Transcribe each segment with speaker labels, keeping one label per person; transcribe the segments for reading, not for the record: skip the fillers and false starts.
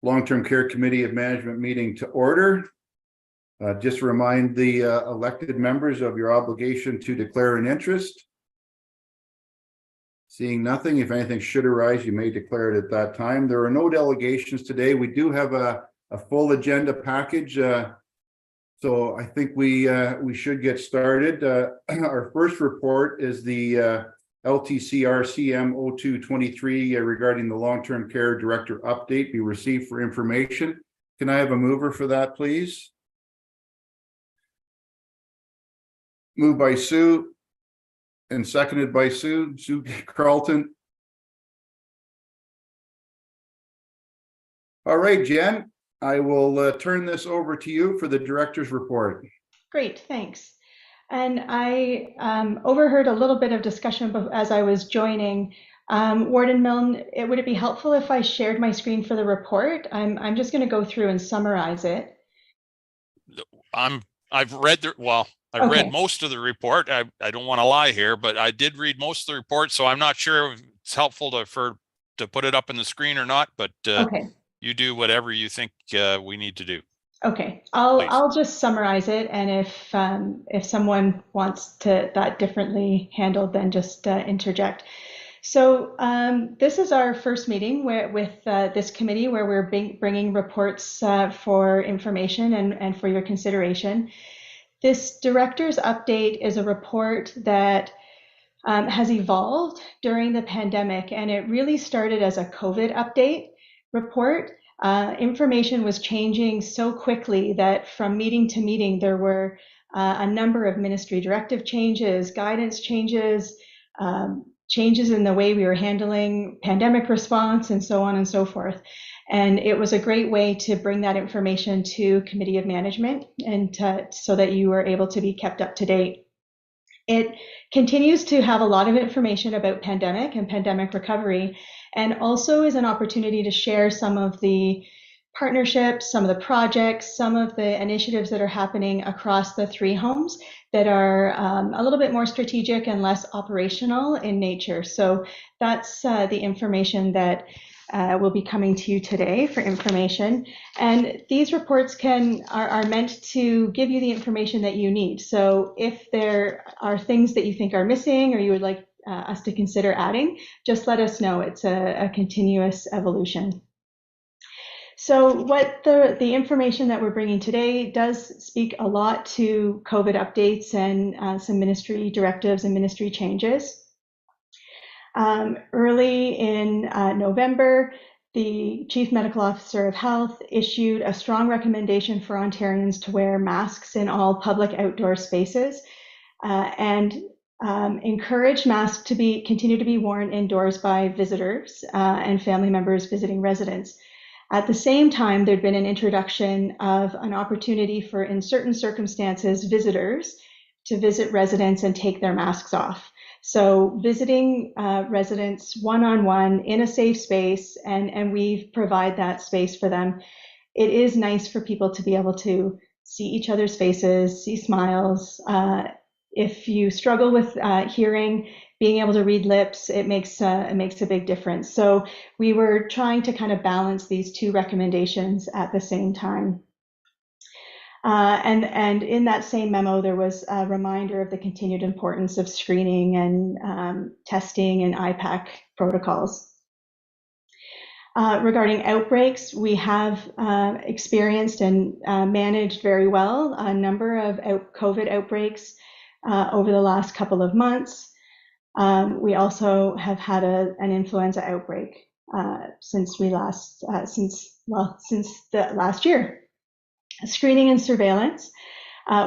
Speaker 1: Long-Term Care Committee of Management meeting to order. Just remind the elected members of your obligation to declare an interest. Seeing nothing, if anything should arise, you may declare it at that time. There are no delegations today. We do have a full agenda package, so I think we should get started. Our first report is the LTCRCM 0223 regarding the long-term care director update be received for information. Can I have a mover for that, please? Moved by Sue and seconded by Sue Carlton. All right, Jen, I will turn this over to you for the director's report.
Speaker 2: Great, thanks. And I overheard a little bit of discussion as I was joining. Warden Milne, would it be helpful if I shared my screen for the report? I'm just going to go through and summarize it.
Speaker 3: I've read read most of the report. I don't want to lie here, but I did read most of the report, so I'm not sure if it's helpful to put it up in the screen or not. But you do whatever you think we need to do.
Speaker 2: Okay, I'll just summarize it, and if someone wants that differently handled, then just interject. So this is our first meeting with this committee where we're bringing reports for information and for your consideration. This director's update is a report that has evolved during the pandemic, and it really started as a COVID update report. Information was changing so quickly that from meeting to meeting, there were a number of ministry directive changes, guidance changes, changes in the way we were handling pandemic response, and so on and so forth. And it was a great way to bring that information to Committee of Management and so that you were able to be kept up to date. It continues to have a lot of information about pandemic and pandemic recovery, and also is an opportunity to share some of the partnerships, some of the projects, some of the initiatives that are happening across the 3 homes that are a little bit more strategic and less operational in nature. So that's the information that will be coming to you today for information. And these reports are meant to give you the information that you need. So if there are things that you think are missing or you would like us to consider adding, just let us know. It's a continuous evolution. So what the information that we're bringing today does speak a lot to COVID updates and some ministry directives and ministry changes. Early in November, the Chief Medical Officer of Health issued a strong recommendation for Ontarians to wear masks in all public outdoor spaces and encourage masks to continue to be worn indoors by visitors and family members visiting residents. At the same time, there'd been an introduction of an opportunity for, in certain circumstances, visitors to visit residents and take their masks off. So visiting residents one-on-one in a safe space, and we provide that space for them. It is nice for people to be able to see each other's faces, see smiles. If you struggle with hearing, being able to read lips, it makes a big difference. So we were trying to kind of balance these 2 recommendations at the same time. And in that same memo, there was a reminder of the continued importance of screening and testing and IPAC protocols. Regarding outbreaks, we have experienced and managed very well a number of COVID outbreaks over the last couple of months. We also have had an influenza outbreak since the last year. Screening and surveillance.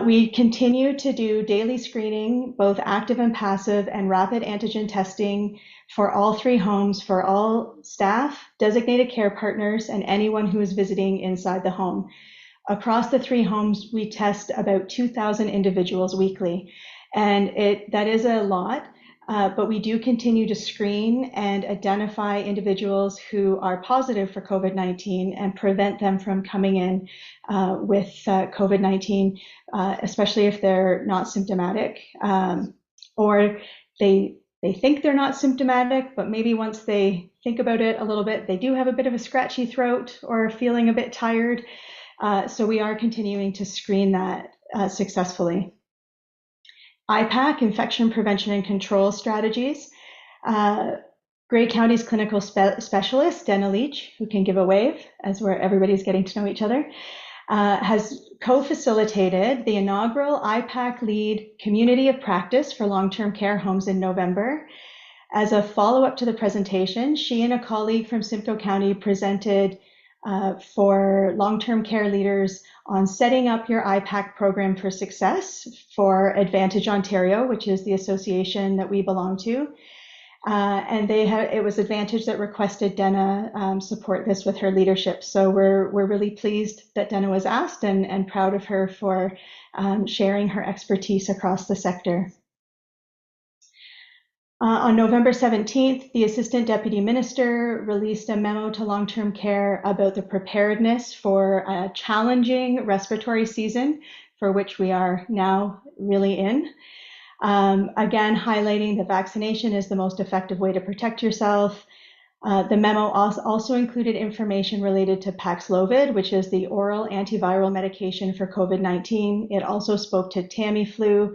Speaker 2: We continue to do daily screening, both active and passive, and rapid antigen testing for all 3 homes, for all staff, designated care partners, and anyone who is visiting inside the home. Across the 3 homes, we test about 2,000 individuals weekly, and that is a lot. But we do continue to screen and identify individuals who are positive for COVID-19 and prevent them from coming in with COVID-19, especially if they're not symptomatic or they they think they're not symptomatic, but maybe once they think about it a little bit, they do have a bit of a scratchy throat or feeling a bit tired. So we are continuing to screen that successfully. IPAC, Infection Prevention and Control Strategies. Grey County's clinical specialist, Dana Leach, who can give a wave as everybody's getting to know each other, has co-facilitated the inaugural IPAC Lead Community of Practice for long-term care homes in November. As a follow-up to the presentation, she and a colleague from Simcoe County presented for long-term care leaders on setting up your IPAC program for success for Advantage Ontario, which is the association that we belong to. And it was Advantage that requested Dana support this with her leadership. So we're really pleased that Dana was asked and proud of her for sharing her expertise across the sector. On November 17th, the Assistant Deputy Minister released a memo to long-term care about the preparedness for a challenging respiratory season, for which we are now really in. Again, highlighting that vaccination is the most effective way to protect yourself. The memo also included information related to Paxlovid, which is the oral antiviral medication for COVID-19. It also spoke to Tamiflu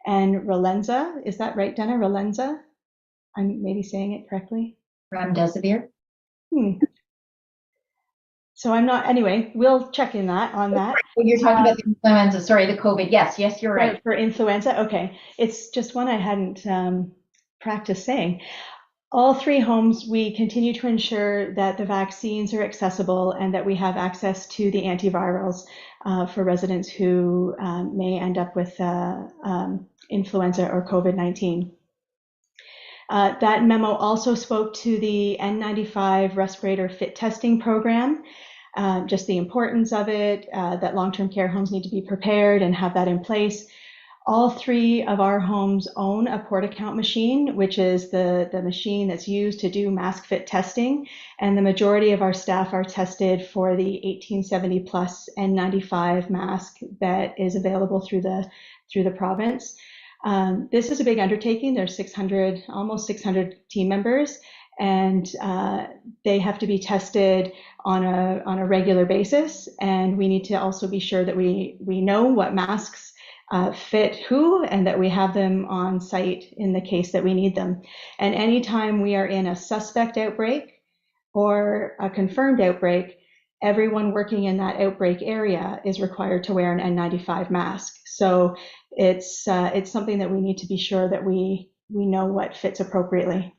Speaker 2: and Relenza. Is that right, Dana? Relenza? I'm maybe saying it correctly.
Speaker 4: Remdesivir.
Speaker 2: So I'm not, anyway, we'll check in on that.
Speaker 4: Well, you're talking about the influenza, sorry, the COVID. Yes, you're right.
Speaker 2: For influenza, okay. It's just one I hadn't practiced saying. All three homes, we continue to ensure that the vaccines are accessible and that we have access to the antivirals for residents who may end up with influenza or COVID-19. That memo also spoke to the N95 respirator fit testing program, just the importance of it, that long-term care homes need to be prepared and have that in place. All three of our homes own a port-account machine, which is the machine that's used to do mask fit testing. And the majority of our staff are tested for the 1870 plus N95 mask that is available through the province. This is a big undertaking. There's almost 600 team members, and they have to be tested on a regular basis. And we need to also be sure that we know what masks fit who, and that we have them on site in the case that we need them. And anytime we are in a suspect outbreak or a confirmed outbreak, everyone working in that outbreak area is required to wear an N95 mask. So it's something that we need to be sure that we know what fits appropriately.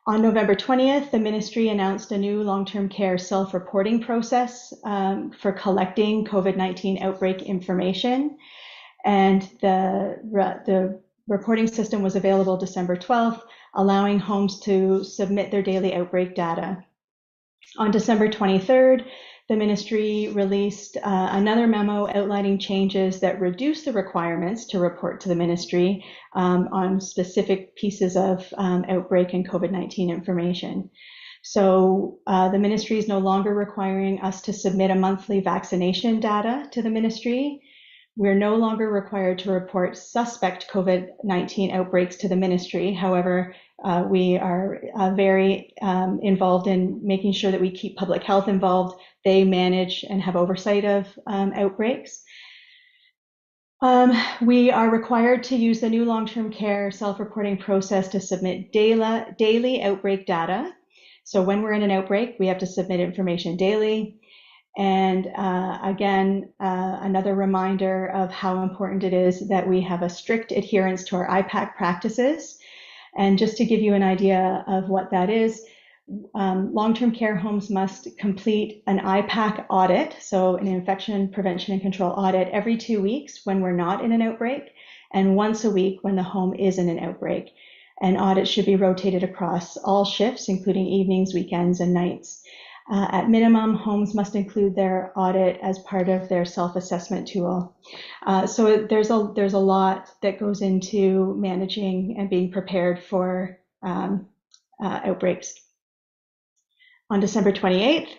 Speaker 2: On November 20th, the ministry announced a new long-term care self-reporting process for collecting COVID-19 outbreak information. And the reporting system was available December 12th, allowing homes to submit their daily outbreak data. On December 23rd, the ministry released another memo outlining changes that reduce the requirements to report to the ministry on specific pieces of outbreak and COVID-19 information. So the ministry is no longer requiring us to submit a monthly vaccination data to the ministry. We're no longer required to report suspect COVID-19 outbreaks to the ministry. However, we are very involved in making sure that we keep public health involved. They manage and have oversight of outbreaks. We are required to use the new long-term care self-reporting process to submit daily outbreak data. So when we're in an outbreak, we have to submit information daily. And again, another reminder of how important it is that we have a strict adherence to our IPAC practices. And just to give you an idea of what that is, long-term care homes must complete an IPAC audit, so an infection prevention and control audit, every 2 weeks when we're not in an outbreak, and once a week when the home is in an outbreak. And audits should be rotated across all shifts, including evenings, weekends, and nights. At minimum, homes must include their audit as part of their self-assessment tool. So there's a lot that goes into managing and being prepared for outbreaks. On December 28th,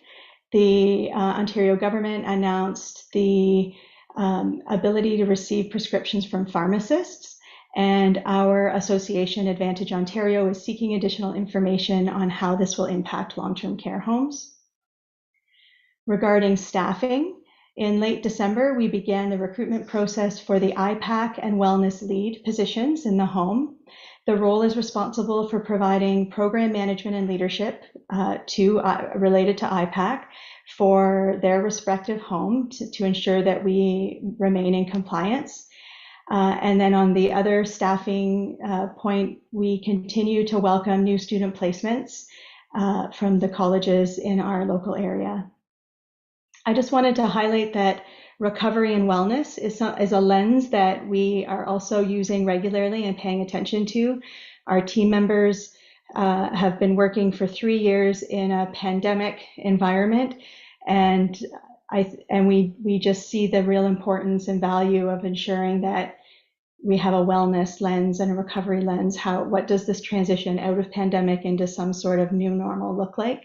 Speaker 2: the Ontario government announced the ability to receive prescriptions from pharmacists. And our association, Advantage Ontario, is seeking additional information on how this will impact long-term care homes. Regarding staffing, in late December, we began the recruitment process for the IPAC and wellness lead positions in the home. The role is responsible for providing program management and leadership related to IPAC for their respective home to ensure that we remain in compliance. And then on the other staffing point, we continue to welcome new student placements from the colleges in our local area. I just wanted to highlight that recovery and wellness is a lens that we are also using regularly and paying attention to. Our team members have been working for 3 years in a pandemic environment, and we just see the real importance and value of ensuring that we have a wellness lens and a recovery lens. What does this transition out of pandemic into some sort of new normal look like?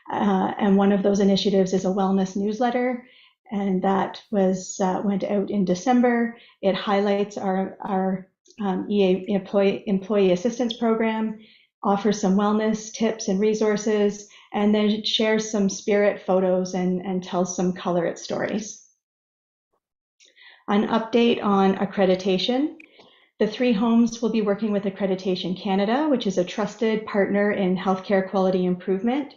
Speaker 2: And one of those initiatives is a wellness newsletter, and that went out in December. It highlights our EA employee assistance program, offers some wellness tips and resources, and then it shares some spirit photos and tells some color it stories. An update on accreditation. The 3 homes will be working with Accreditation Canada, which is a trusted partner in healthcare quality improvement.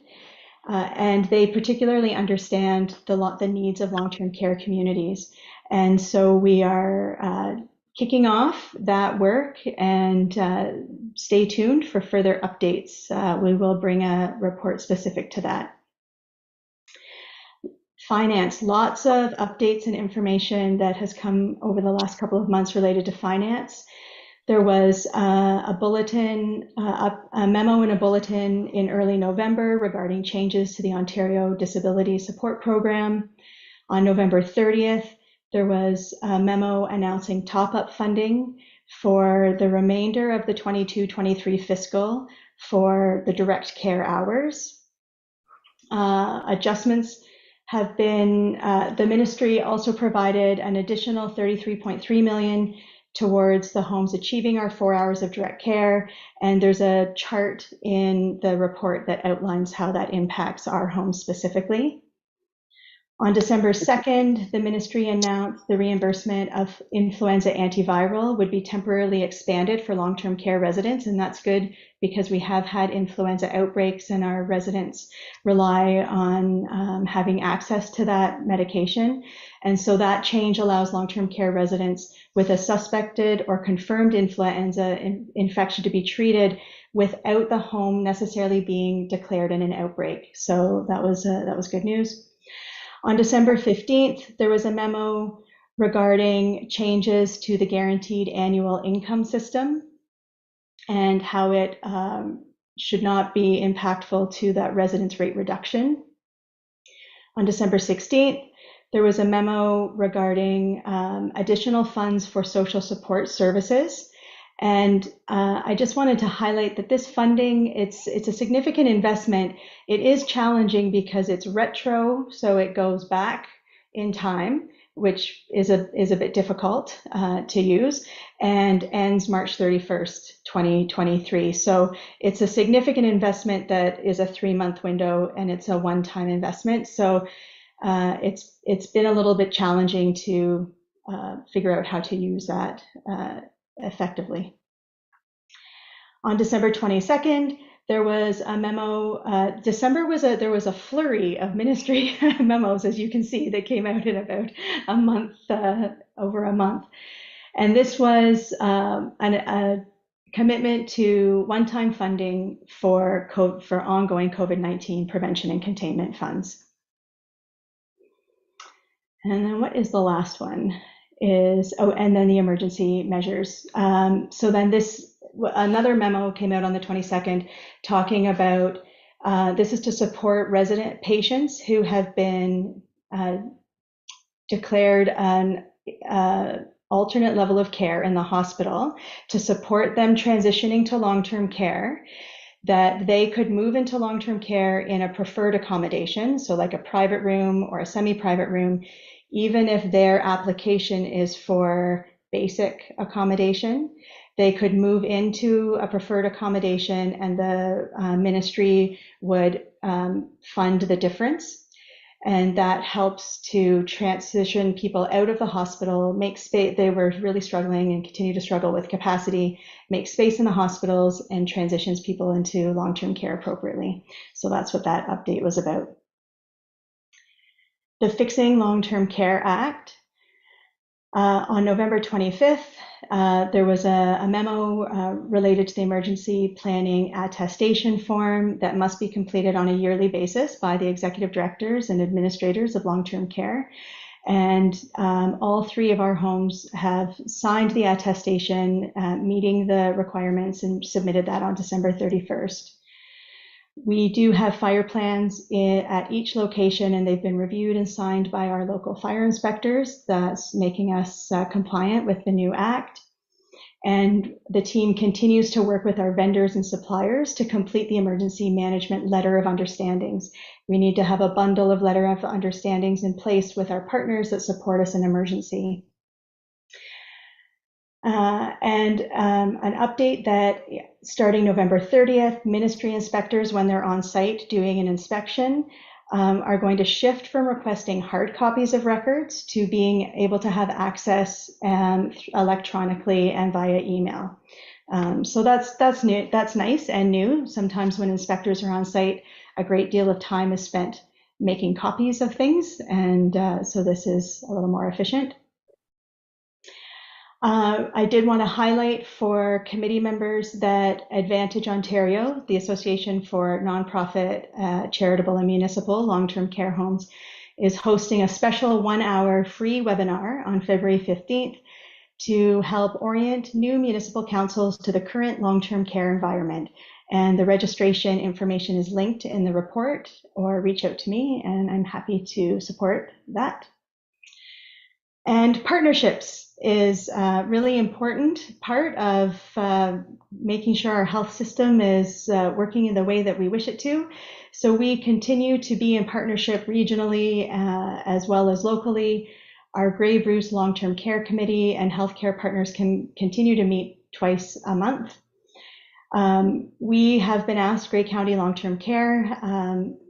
Speaker 2: And they particularly understand the needs of long-term care communities. And so we are kicking off that work, and stay tuned for further updates. We will bring a report specific to that. Finance, lots of updates and information that has come over the last couple of months related to finance. There was a bulletin, a memo in a bulletin in early November regarding changes to the Ontario Disability Support Program. On November 30th, there was a memo announcing top-up funding for the remainder of the 22-23 fiscal for the direct care hours. Adjustments have been, the ministry also provided an additional $33.3 million towards the homes achieving our 4 hours of direct care. And there's a chart in the report that outlines how that impacts our homes specifically. On December 2nd, the ministry announced the reimbursement of influenza antiviral would be temporarily expanded for long-term care residents. And that's good because we have had influenza outbreaks and our residents rely on having access to that medication. And so that change allows long-term care residents with a suspected or confirmed influenza infection to be treated without the home necessarily being declared in an outbreak. So that was good news. On December 15th, there was a memo regarding changes to the guaranteed annual income system and how it should not be impactful to that residence rate reduction. On December 16th, there was a memo regarding additional funds for social support services. And I just wanted to highlight that this funding, it's a significant investment. It is challenging because it's retro, so it goes back in time, which is a bit difficult to use, and ends March 31st, 2023. So it's a significant investment that is a 3-month window, and it's a one-time investment. So it's been a little bit challenging to figure out how to use that effectively. On December 22nd, there was a memo. There was a flurry of ministry memos, as you can see, that came out in about a month, over a month. And this was a commitment to one-time funding for ongoing COVID-19 prevention and containment funds. And then what is the last one? And then the emergency measures. So then another memo came out on the 22nd talking about, this is to support resident patients who have been declared an alternate level of care in the hospital, to support them transitioning to long-term care, that they could move into long-term care in a preferred accommodation, so like a private room or a semi-private room, even if their application is for basic accommodation. They could move into a preferred accommodation, and the ministry would fund the difference. And that helps to transition people out of the hospital, make space. They were really struggling and continue to struggle with capacity, make space in the hospitals, and transitions people into long-term care appropriately. So that's what that update was about. The Fixing Long-Term Care Act. On November 25th, there was a memo related to the emergency planning attestation form that must be completed on a yearly basis by the executive directors and administrators of long-term care. And all 3 of our homes have signed the attestation, meeting the requirements, and submitted that on December 31st. We do have fire plans at each location, and they've been reviewed and signed by our local fire inspectors. That's making us compliant with the new act. And the team continues to work with our vendors and suppliers to complete the emergency management letter of understandings. We need to have a bundle of letter of understandings in place with our partners that support us in emergency. And an update that starting November 30th, ministry inspectors, when they're on site doing an inspection, are going to shift from requesting hard copies of records to being able to have access electronically and via email. So that's new. That's nice and new. Sometimes when inspectors are on site, a great deal of time is spent making copies of things, and so this is a little more efficient. I did want to highlight for committee members that Advantage Ontario, the Association for Nonprofit, Charitable and Municipal Long-Term Care Homes, is hosting a special 1-hour free webinar on February 15th to help orient new municipal councils to the current long-term care environment. And the registration information is linked in the report, or reach out to me, and I'm happy to support that. And partnerships is a really important part of making sure our health system is working in the way that we wish it to. So we continue to be in partnership regionally as well as locally. Our Grey Bruce Long-Term Care Committee and healthcare partners can continue to meet twice a month. We have been asked, Grey County Long-Term Care,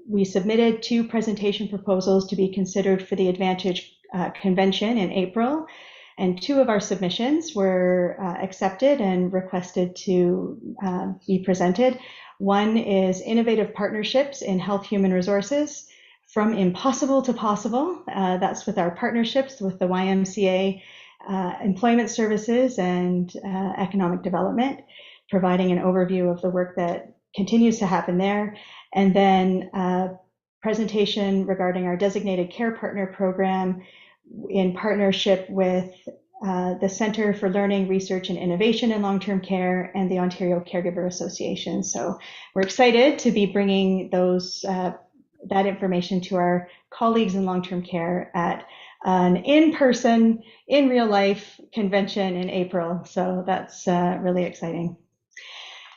Speaker 2: we submitted 2 presentation proposals to be considered for the Advantage Convention in April, and 2 of our submissions were accepted and requested to be presented. One is Innovative Partnerships in Health Human Resources, from Impossible to Possible. That's with our partnerships with the YMCA, Employment Services, and Economic Development, providing an overview of the work that continues to happen there. And then a presentation regarding our Designated Care Partner Program in partnership with the Center for Learning, Research and Innovation in Long-Term Care and the Ontario Caregiver Association. So we're excited to be bringing that information to our colleagues in long-term care at an in-person, in real life convention in April. So that's really exciting.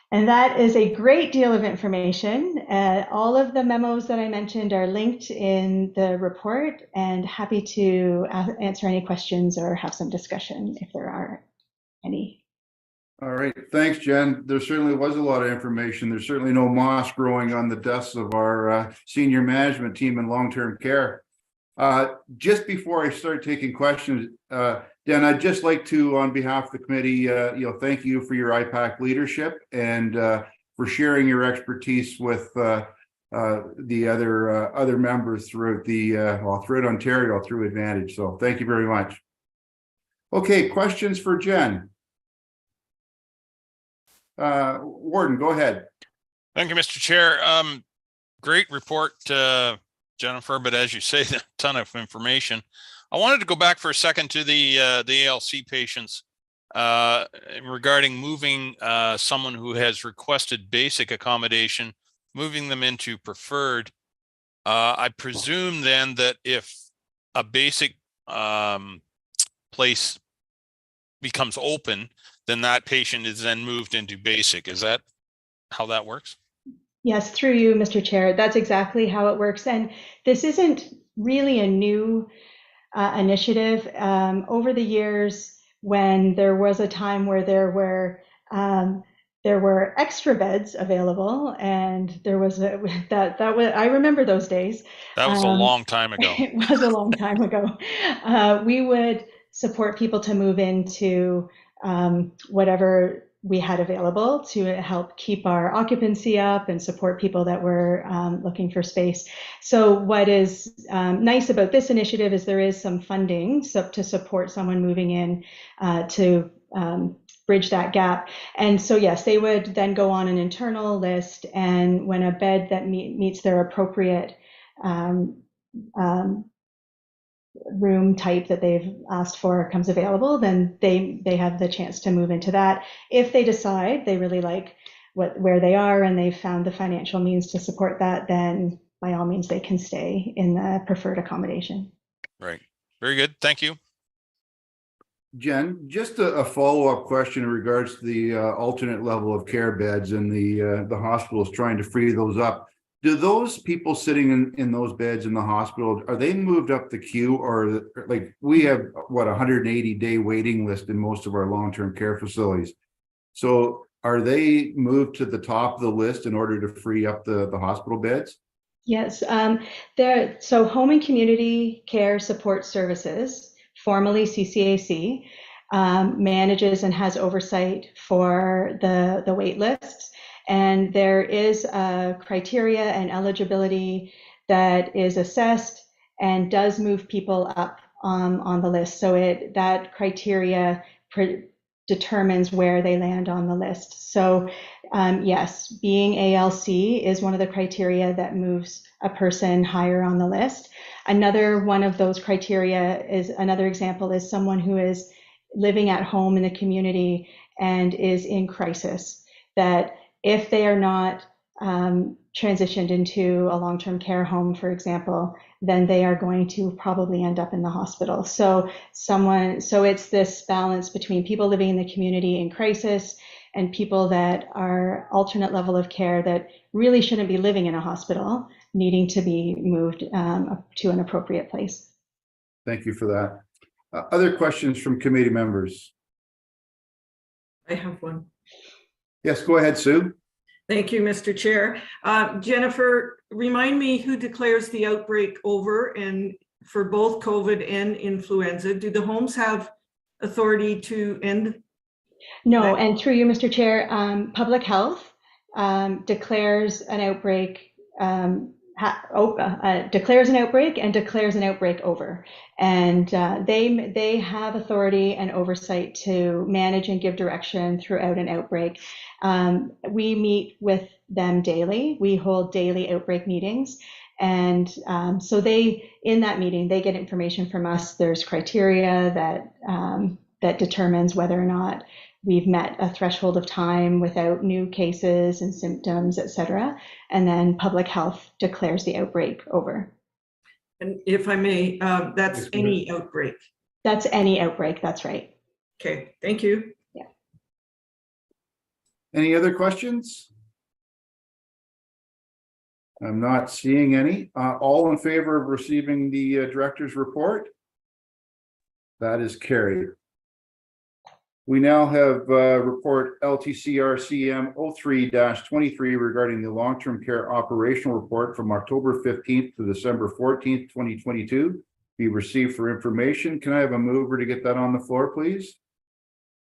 Speaker 2: And that is a great deal of information. All of the memos that I mentioned are linked in the report, and happy to answer any questions or have some discussion if there are any.
Speaker 1: All right. Thanks, Jen. There certainly was a lot of information. There's certainly no moss growing on the desks of our senior management team in long-term care. Just before I start taking questions, Dan, I'd just like to, on behalf of the committee, thank you for your IPAC leadership and for sharing your expertise with the other members throughout throughout Ontario through Advantage. So thank you very much. Okay, questions for Jen. Warden, go ahead.
Speaker 3: Thank you, Mr. Chair. Great report, Jennifer, but as you say, a ton of information. I wanted to go back for a second to the ALC patients regarding moving someone who has requested basic accommodation, moving them into preferred. I presume then that if a basic place becomes open, then that patient is then moved into basic. Is that how that works?
Speaker 2: Yes, through you, Mr. Chair. That's exactly how it works. And this isn't really a new initiative. Over the years, when there was a time where there were extra beds available, and there was that was, I remember those days.
Speaker 3: That was a long time ago.
Speaker 2: It was a long time ago. We would support people to move into whatever we had available to help keep our occupancy up and support people that were looking for space. So what is nice about this initiative is there is some funding to support someone moving in to bridge that gap. And so yes, they would then go on an internal list, and when a bed that meets their appropriate room type that they've asked for comes available, then they have the chance to move into that. If they decide they really like where they are and they've found the financial means to support that, then by all means they can stay in the preferred accommodation.
Speaker 3: Right. Very good. Thank you.
Speaker 1: Jen, just a follow-up question in regards to the alternate level of care beds and the hospitals trying to free those up. Do those people sitting in those beds in the hospital, are they moved up the queue, or like we have what 180-day waiting list in most of our long-term care facilities? So are they moved to the top of the list in order to free up the hospital beds?
Speaker 2: Yes, so Home and Community Care Support Services, formerly CCAC, manages and has oversight for the wait lists. And there is a criteria and eligibility that is assessed and does move people up on the list. So that criteria determines where they land on the list. So yes, being ALC is one of the criteria that moves a person higher on the list. Another one of those criteria is, another example is someone who is living at home in the community and is in crisis, that if they are not transitioned into a long-term care home, for example, then they are going to probably end up in the hospital. So it's this balance between people living in the community in crisis and people that are alternate level of care that really shouldn't be living in a hospital, needing to be moved to an appropriate place.
Speaker 1: Thank you for that. Other questions from committee members?
Speaker 5: I have one.
Speaker 1: Yes, go ahead, Sue.
Speaker 5: Thank you, Mr. Chair. Jennifer, remind me who declares the outbreak over, and for both COVID and influenza, do the homes have authority to end?
Speaker 2: No, and through you, Mr. Chair, Public Health declares an outbreak, declares an outbreak and declares an outbreak over. And they have authority and oversight to manage and give direction throughout an outbreak. We meet with them daily. We hold daily outbreak meetings. And so in that meeting, they get information from us. There's criteria that determines whether or not we've met a threshold of time without new cases and symptoms, et cetera. And then Public Health declares the outbreak over.
Speaker 5: And if I may, that's any outbreak.
Speaker 2: That's any outbreak, that's right.
Speaker 5: Okay, thank you.
Speaker 2: Yeah.
Speaker 1: Any other questions? I'm not seeing any. All in favor of receiving the director's report? That is carried. We now have report LTCRCM 03-23 regarding the long-term care operational report from October 15th to December 14th, 2022. Be received for information. Can I have a mover to get that on the floor, please?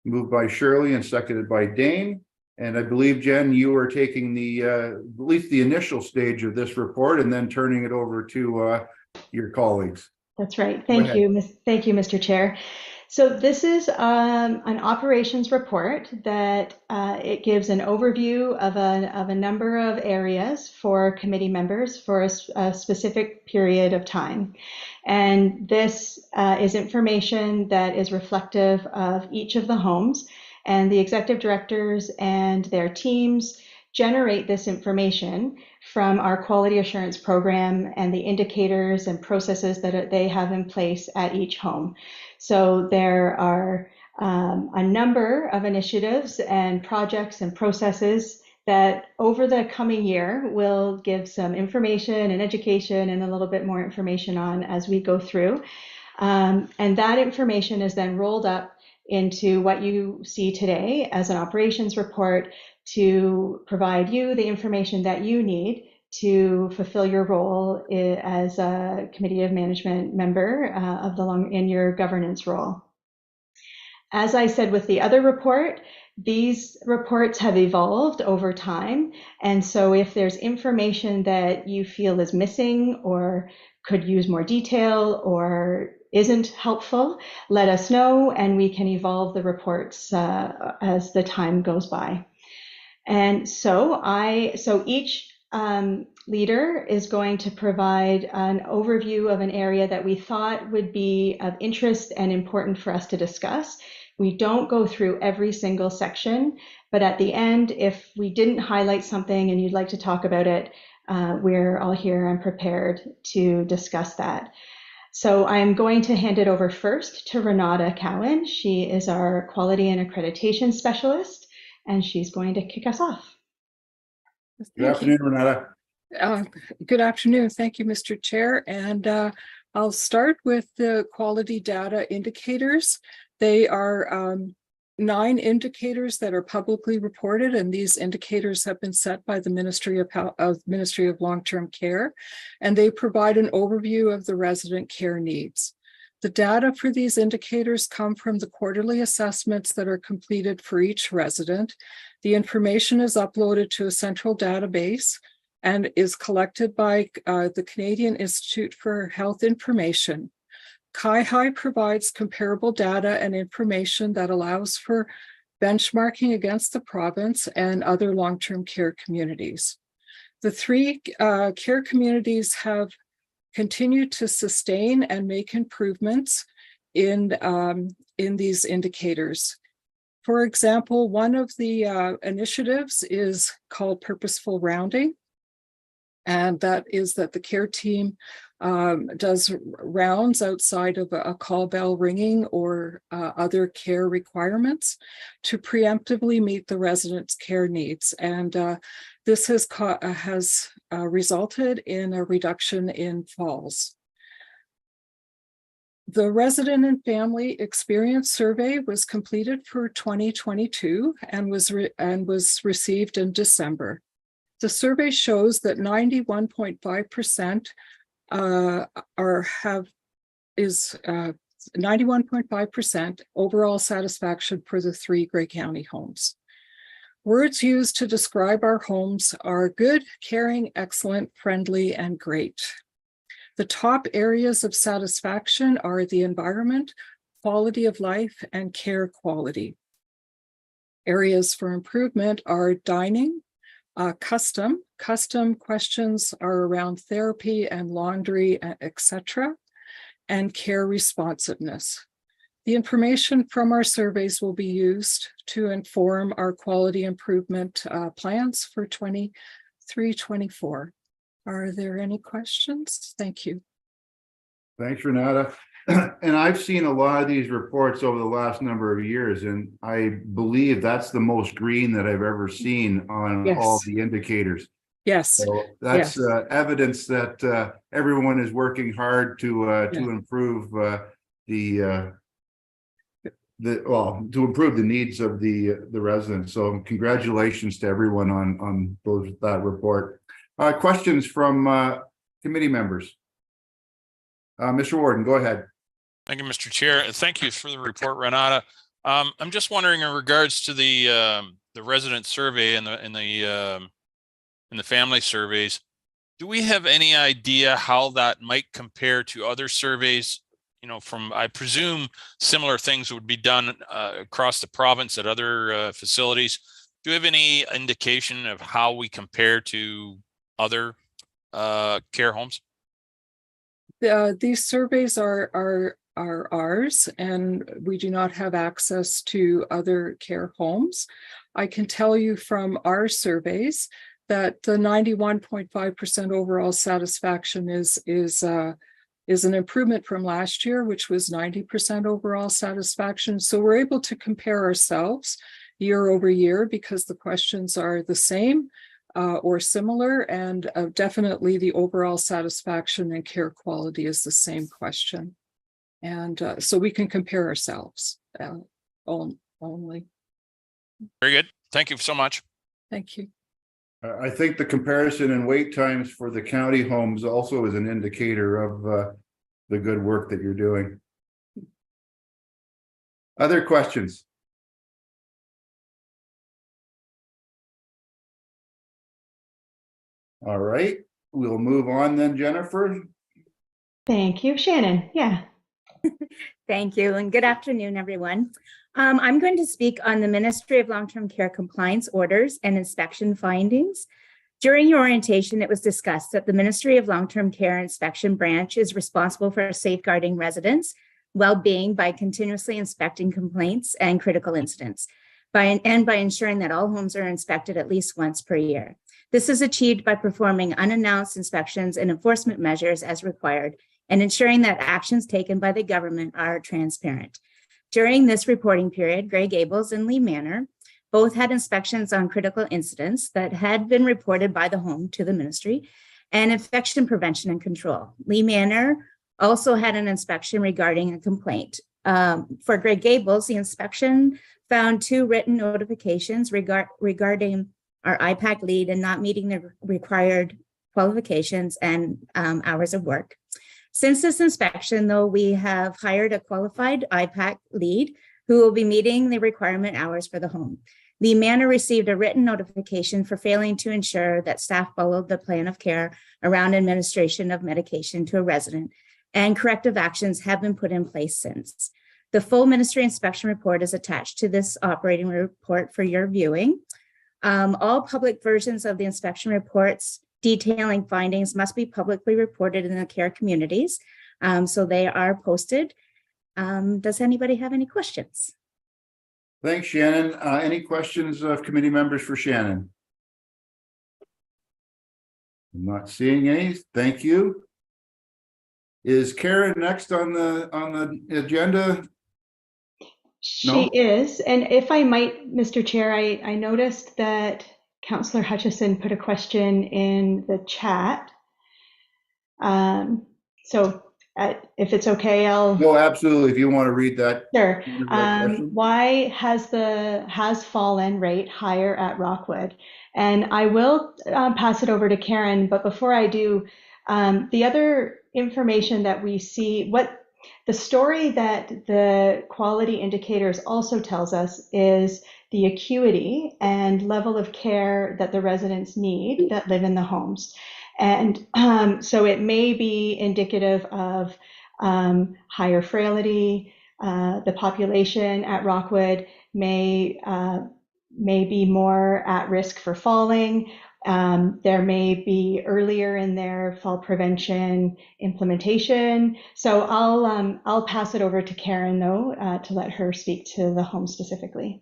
Speaker 1: Moved by Shirley and seconded by Dane. And I believe, Jen, you are taking the at least the initial stage of this report and then turning it over to your colleagues.
Speaker 2: That's right. Thank you. Thank you, Mr. Chair. So this is an operations report that it gives an overview of a number of areas for committee members for a specific period of time. And this is information that is reflective of each of the homes, and the executive directors and their teams generate this information from our quality assurance program and the indicators and processes that they have in place at each home. So there are a number of initiatives and projects and processes that over the coming year will give some information and education and a little bit more information on as we go through. And that information is then rolled up into what you see today as an operations report to provide you the information that you need to fulfill your role as a committee of management member in your governance role. As I said with the other report, these reports have evolved over time. And so if there's information that you feel is missing or could use more detail or isn't helpful, let us know and we can evolve the reports as the time goes by. And so each leader is going to provide an overview of an area that we thought would be of interest and important for us to discuss. We don't go through every single section, but at the end, if we didn't highlight something and you'd like to talk about it, we're all here and prepared to discuss that. So I'm going to hand it over first to Renata Cowan. She is our Quality and Accreditation Specialist, and she's going to kick us off.
Speaker 1: Good afternoon, Renata.
Speaker 6: Good afternoon. Thank you, Mr. Chair. And I'll start with the quality data indicators. They are 9 indicators that are publicly reported, and these indicators have been set by the Ministry of Long-Term Care, and they provide an overview of the resident care needs. The data for these indicators come from the quarterly assessments that are completed for each resident. The information is uploaded to a central database and is collected by the Canadian Institute for Health Information. CIHI provides comparable data and information that allows for benchmarking against the province and other long-term care communities. The 3 care communities have continued to sustain and make improvements in these indicators. For example, one of the initiatives is called Purposeful Rounding, and that is that the care team does rounds outside of a call bell ringing or other care requirements to preemptively meet the residents' care needs. And this has resulted in a reduction in falls. The Resident and Family Experience Survey was completed for 2022 and was received in December. The survey shows that 91.5% 91.5% overall satisfaction for the 3 Grey County homes. Words used to describe our homes are good, caring, excellent, friendly, and great. The top areas of satisfaction are the environment, quality of life, and care quality. Areas for improvement are dining, custom questions are around therapy and laundry, etc., and care responsiveness. The information from our surveys will be used to inform our quality improvement plans for 23-24. Are there any questions? Thank you.
Speaker 1: Thanks, Renata. And I've seen a lot of these reports over the last number of years, and I believe that's the most green that I've ever seen on all the indicators.
Speaker 6: Yes.
Speaker 1: So that's evidence that everyone is working hard to improve to improve the needs of the residents. So congratulations to everyone on that report. Questions from committee members? Mr. Warden, go ahead.
Speaker 3: Thank you, Mr. Chair. Thank you for the report, Renata. I'm just wondering in regards to the resident survey and the family surveys, do we have any idea how that might compare to other surveys? You know, I presume similar things would be done across the province at other facilities. Do you have any indication of how we compare to other care homes?
Speaker 6: These surveys are ours, and we do not have access to other care homes. I can tell you from our surveys that the 91.5% overall satisfaction is an improvement from last year, which was 90% overall satisfaction. So we're able to compare ourselves year over year because the questions are the same or similar, and definitely the overall satisfaction and care quality is the same question. And so we can compare ourselves. only.
Speaker 3: Very good. Thank you so much.
Speaker 6: Thank you.
Speaker 1: I think the comparison in wait times for the county homes also is an indicator of the good work that you're doing. Other questions? All right, we'll move on then, Jennifer.
Speaker 2: Thank you, Shannon. Yeah.
Speaker 7: Thank you, and good afternoon, everyone. I'm going to speak on the Ministry of Long-Term Care compliance orders and inspection findings. During your orientation, it was discussed that the Ministry of Long-Term Care Inspection Branch is responsible for safeguarding residents' well-being by continuously inspecting complaints and critical incidents, by ensuring that all homes are inspected at least once per year. This is achieved by performing unannounced inspections and enforcement measures as required, and ensuring that actions taken by the government are transparent. During this reporting period, Grey Gables and Lee Manor both had inspections on critical incidents that had been reported by the home to the ministry and infection prevention and control. Lee Manor also had an inspection regarding a complaint. For Grey Gables, the inspection found 2 written notifications regarding our IPAC lead and not meeting the required qualifications and hours of work. Since this inspection, though, we have hired a qualified IPAC lead who will be meeting the requirement hours for the home. Lee Manor received a written notification for failing to ensure that staff followed the plan of care around administration of medication to a resident, and corrective actions have been put in place since. The full ministry inspection report is attached to this operating report for your viewing. All public versions of the inspection reports detailing findings must be publicly reported in the care communities. So they are posted. Does anybody have any questions?
Speaker 1: Thanks, Shannon. Any questions of committee members for Shannon? I'm not seeing any. Thank you. Is Karen next on the agenda?
Speaker 2: She is. And if I might, Mr. Chair, I noticed that Councillor Hutchison put a question in the chat. If it's okay, I'll.
Speaker 1: No, absolutely. If you want to read that.
Speaker 2: Sure. Why has fall end rate higher at Rockwood? And I will pass it over to Karen, but before I do, the other information that we see, what the story that the quality indicators also tells us is the acuity and level of care that the residents need that live in the homes. And so it may be indicative of higher frailty. The population at Rockwood may be more at risk for falling. There may be earlier in their fall prevention implementation. So I'll pass it over to Karen though to let her speak to the home specifically.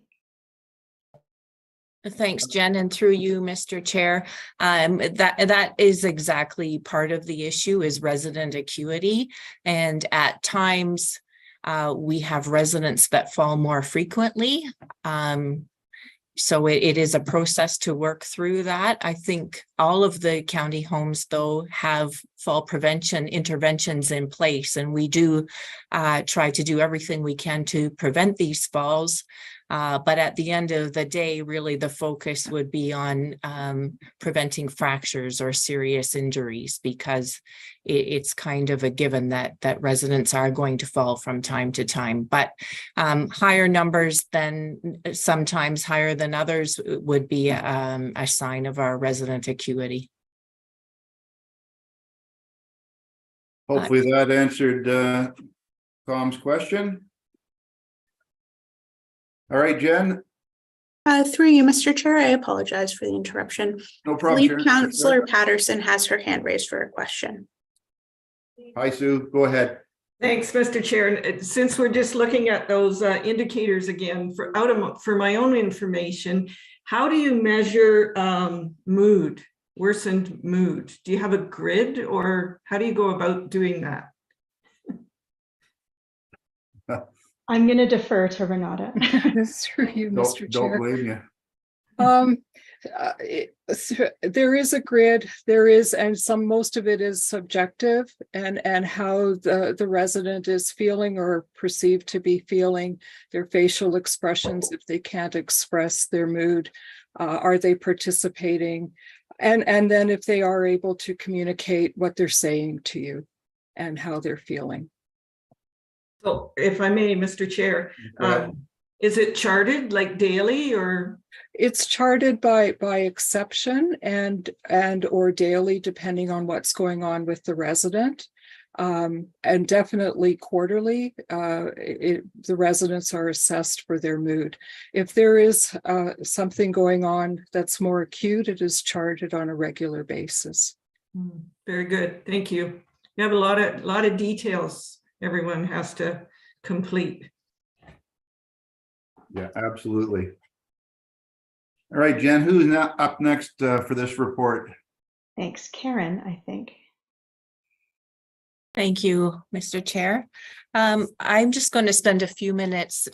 Speaker 8: Thanks, Jen, and through you, Mr. Chair. That is exactly part of the issue is resident acuity. And at times we have residents that fall more frequently. So it is a process to work through that. I think all of the county homes, though, have fall prevention interventions in place, and we do try to do everything we can to prevent these falls. But at the end of the day, really the focus would be on preventing fractures or serious injuries, because it's kind of a given that residents are going to fall from time to time. But higher numbers than sometimes higher than others would be a sign of our resident acuity.
Speaker 1: Hopefully that answered Tom's question. All right, Jen.
Speaker 9: Through you, Mr. Chair, I apologize for the interruption.
Speaker 1: No problem.
Speaker 9: Lead Councillor Patterson has her hand raised for a question.
Speaker 1: Hi, Sue. Go ahead.
Speaker 5: Thanks, Mr. Chair. Since we're just looking at those indicators again, for my own information, how do you measure mood, worsened mood? Do you have a grid, or how do you go about doing that?
Speaker 2: I'm going to defer to Renata.
Speaker 6: Through you, Mr. Chair.
Speaker 1: Don't blame you.
Speaker 6: There is a grid, there is, and most of it is subjective, and how the resident is feeling or perceived to be feeling, their facial expressions, if they can't express their mood, are they participating? And then if they are able to communicate what they're saying to you and how they're feeling.
Speaker 5: So if I may, Mr. Chair, is it charted like daily or?
Speaker 6: It's charted by exception and or daily, depending on what's going on with the resident. And definitely quarterly, the residents are assessed for their mood. If there is something going on that's more acute, it is charted on a regular basis.
Speaker 5: Very good, thank you. You have a lot of details everyone has to complete.
Speaker 1: Yeah, absolutely. All right, Jen, who's now up next for this report?
Speaker 2: Thanks, Karen, I think.
Speaker 8: Thank you, Mr. Chair. I'm just going to spend a few minutes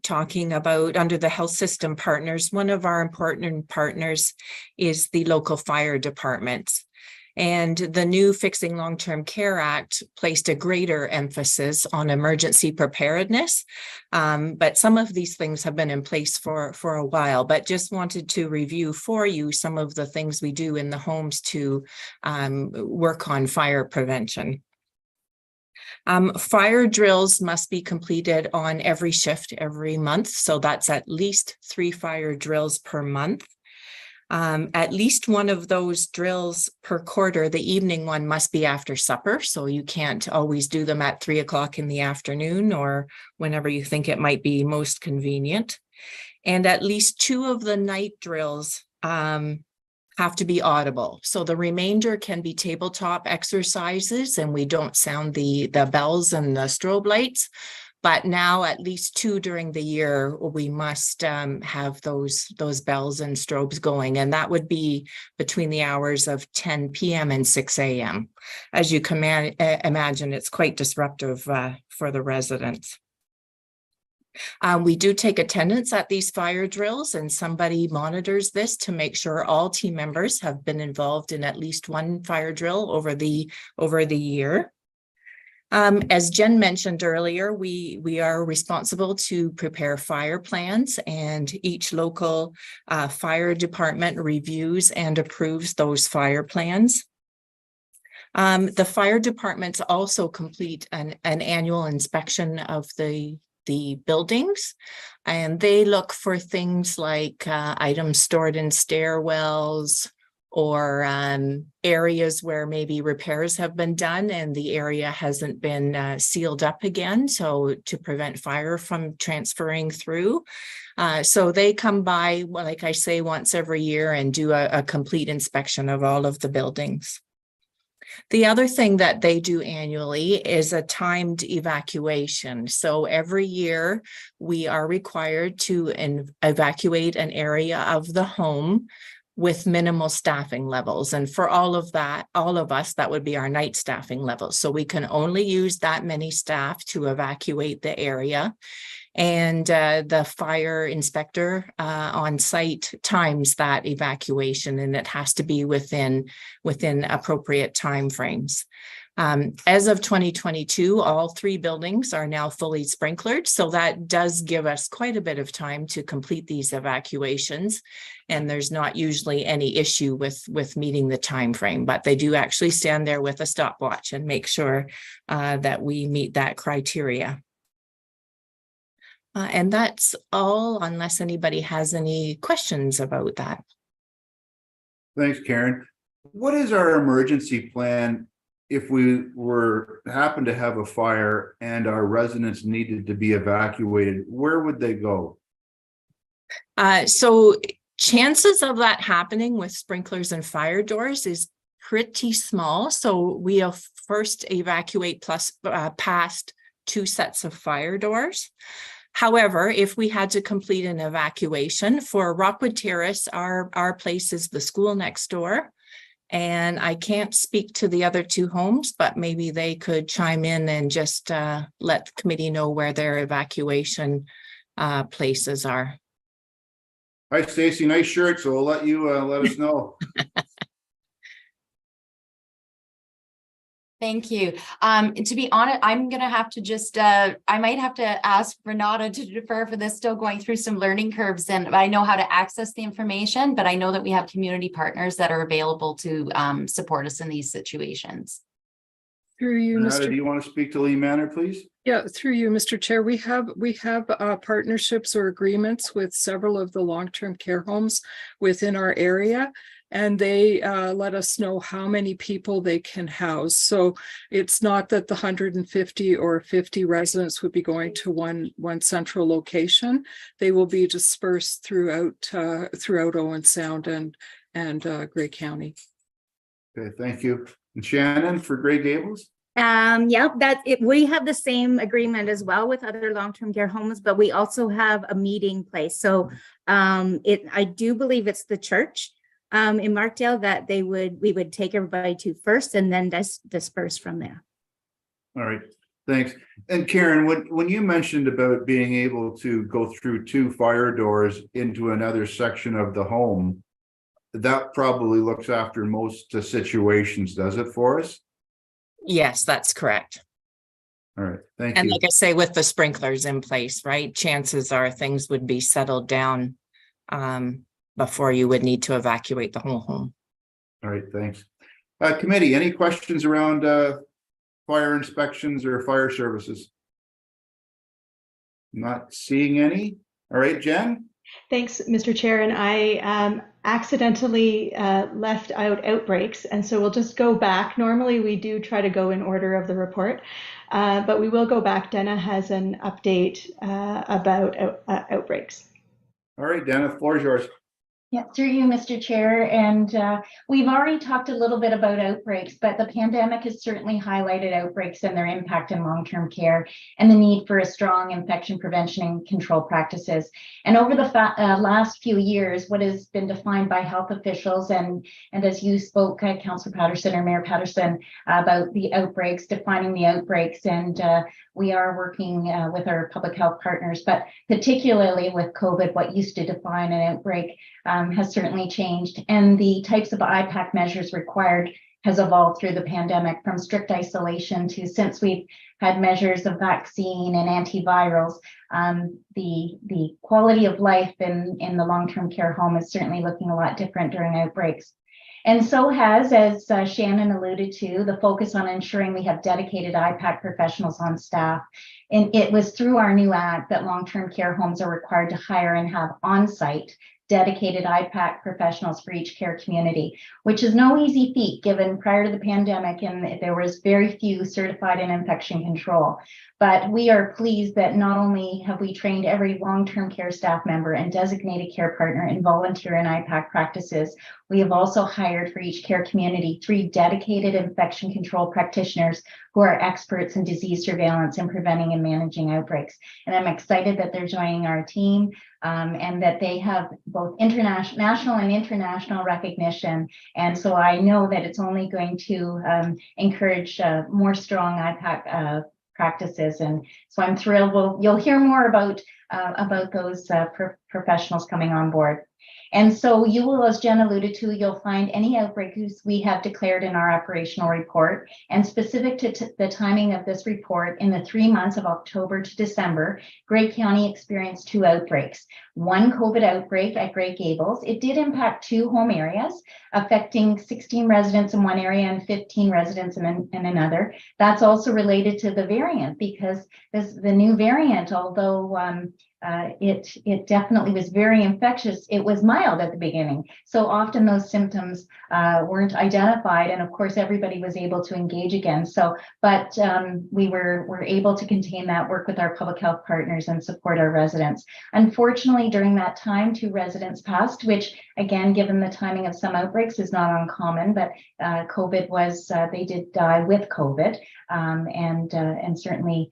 Speaker 8: talking about under the health system partners. One of our important partners is the local fire departments. And the new Fixing Long-Term Care Act placed a greater emphasis on emergency preparedness. But some of these things have been in place for a while, but just wanted to review for you some of the things we do in the homes to work on fire prevention. Fire drills must be completed on every shift every month. So that's at least 3 fire drills per month. At least one of those drills per quarter, the evening one must be after supper. So you can't always do them at 3 o'clock in the afternoon or whenever you think it might be most convenient. And at least 2 of the night drills have to be audible. So the remainder can be tabletop exercises and we don't sound the bells and the strobe lights. But now at least 2 during the year, we must have those bells and strobes going. And that would be between the hours of 10 p.m. and 6 a.m. As you can imagine, it's quite disruptive for the residents. We do take attendance at these fire drills and somebody monitors this to make sure all team members have been involved in at least 1 fire drill over the year. As Jen mentioned earlier, we are responsible to prepare fire plans, and each local fire department reviews and approves those fire plans. The fire departments also complete an annual inspection of the buildings, and they look for things like items stored in stairwells, or areas where maybe repairs have been done and the area hasn't been sealed up again, so to prevent fire from transferring through. So they come by, like I say, once every year and do a complete inspection of all of the buildings. The other thing that they do annually is a timed evacuation. So every year we are required to evacuate an area of the home with minimal staffing levels. And for all of us, that would be our night staffing levels. So we can only use that many staff to evacuate the area. And the fire inspector on site times that evacuation, and it has to be within appropriate timeframes. As of 2022, all 3 buildings are now fully sprinklered. So that does give us quite a bit of time to complete these evacuations. And there's not usually any issue with meeting the time frame, but they do actually stand there with a stopwatch and make sure that we meet that criteria. And that's all, unless anybody has any questions about that.
Speaker 1: Thanks, Karen. What is our emergency plan if we happen to have a fire and our residents needed to be evacuated? Where would they go?
Speaker 8: So chances of that happening with sprinklers and fire doors is pretty small. So we'll first evacuate past 2 sets of fire doors. However, if we had to complete an evacuation for Rockwood Terrace, our place is the school next door. And I can't speak to the other 2 homes, but maybe they could chime in and just let the committee know where their evacuation places are.
Speaker 1: Hi, Stacy. Nice shirt. So we'll let you let us know.
Speaker 10: Thank you. To be honest, I'm going to have to just, I might have to ask Renata to defer for this, still going through some learning curves. And I know how to access the information, but I know that we have community partners that are available to support us in these situations.
Speaker 6: Through you,
Speaker 1: Renata, do you want to speak to Lee Manor, please?
Speaker 6: Yeah, through you, Mr. Chair. We have partnerships or agreements with several of the long-term care homes within our area, and they let us know how many people they can house. So it's not that the 150 or 50 residents would be going to one central location. They will be dispersed throughout Owen Sound and Grey County.
Speaker 1: Okay, thank you. And Shannon for Grey Gables?
Speaker 7: Yeah, we have the same agreement as well with other long-term care homes, but we also have a meeting place. So I do believe it's the church in Markdale that we would take everybody to first and then disperse from there.
Speaker 1: All right, thanks. And Karen, when you mentioned about being able to go through 2 fire doors into another section of the home, that probably looks after most situations, does it for us?
Speaker 8: Yes, that's correct.
Speaker 1: All right, thank
Speaker 8: And
Speaker 1: you.
Speaker 8: like I say, with the sprinklers in place, right? Chances are things would be settled down before you would need to evacuate the whole home.
Speaker 1: All right, thanks. Committee, any questions around fire inspections or fire services? Not seeing any. All right, Jen?
Speaker 2: Thanks, Mr. Chair. And I accidentally left out outbreaks. And so we'll just go back. Normally, we do try to go in order of the report, but we will go back. Dana has an update about outbreaks.
Speaker 1: All right, Dana, the floor is yours.
Speaker 4: Yeah, through you, Mr. Chair. And we've already talked a little bit about outbreaks, but the pandemic has certainly highlighted outbreaks and their impact in long-term care and the need for a strong infection prevention and control practices. And over the last few years, what has been defined by health officials and as you spoke, Councillor Patterson or Mayor Patterson, about the outbreaks, defining the outbreaks, and we are working with our public health partners, but particularly with COVID, what used to define an outbreak has certainly changed, and the types of IPAC measures required has evolved through the pandemic, from strict isolation to, since we've had measures of vaccine and antivirals, the quality of life in the long-term care home is certainly looking a lot different during outbreaks. And so has, as Shannon alluded to, the focus on ensuring we have dedicated IPAC professionals on staff. And it was through our new act that long-term care homes are required to hire and have on-site dedicated IPAC professionals for each care community, which is no easy feat given prior to the pandemic and there was very few certified in infection control. But we are pleased that not only have we trained every long-term care staff member and designated care partner in volunteer and IPAC practices, we have also hired for each care community 3 dedicated infection control practitioners who are experts in disease surveillance and preventing and managing outbreaks. And I'm excited that they're joining our team and that they have both national and international recognition. And so I know that it's only going to encourage more strong IPAC practices. And so I'm thrilled. You'll hear more about those professionals coming on board. And so you will, as Jen alluded to, you'll find any outbreaks we have declared in our operational report. And specific to the timing of this report, in the 3 months of October to December, Grey County experienced 2 outbreaks. One COVID outbreak at Grey Gables. It did impact 2 home areas, affecting 16 residents in one area and 15 residents in another. That's also related to the variant, because the new variant, although it definitely was very infectious, it was mild at the beginning. So often those symptoms weren't identified, and of course everybody was able to engage again. So, but we were able to contain that, work with our public health partners, and support our residents. Unfortunately, during that time, 2 residents passed, which again, given the timing of some outbreaks, is not uncommon. But COVID was they did die with COVID, and certainly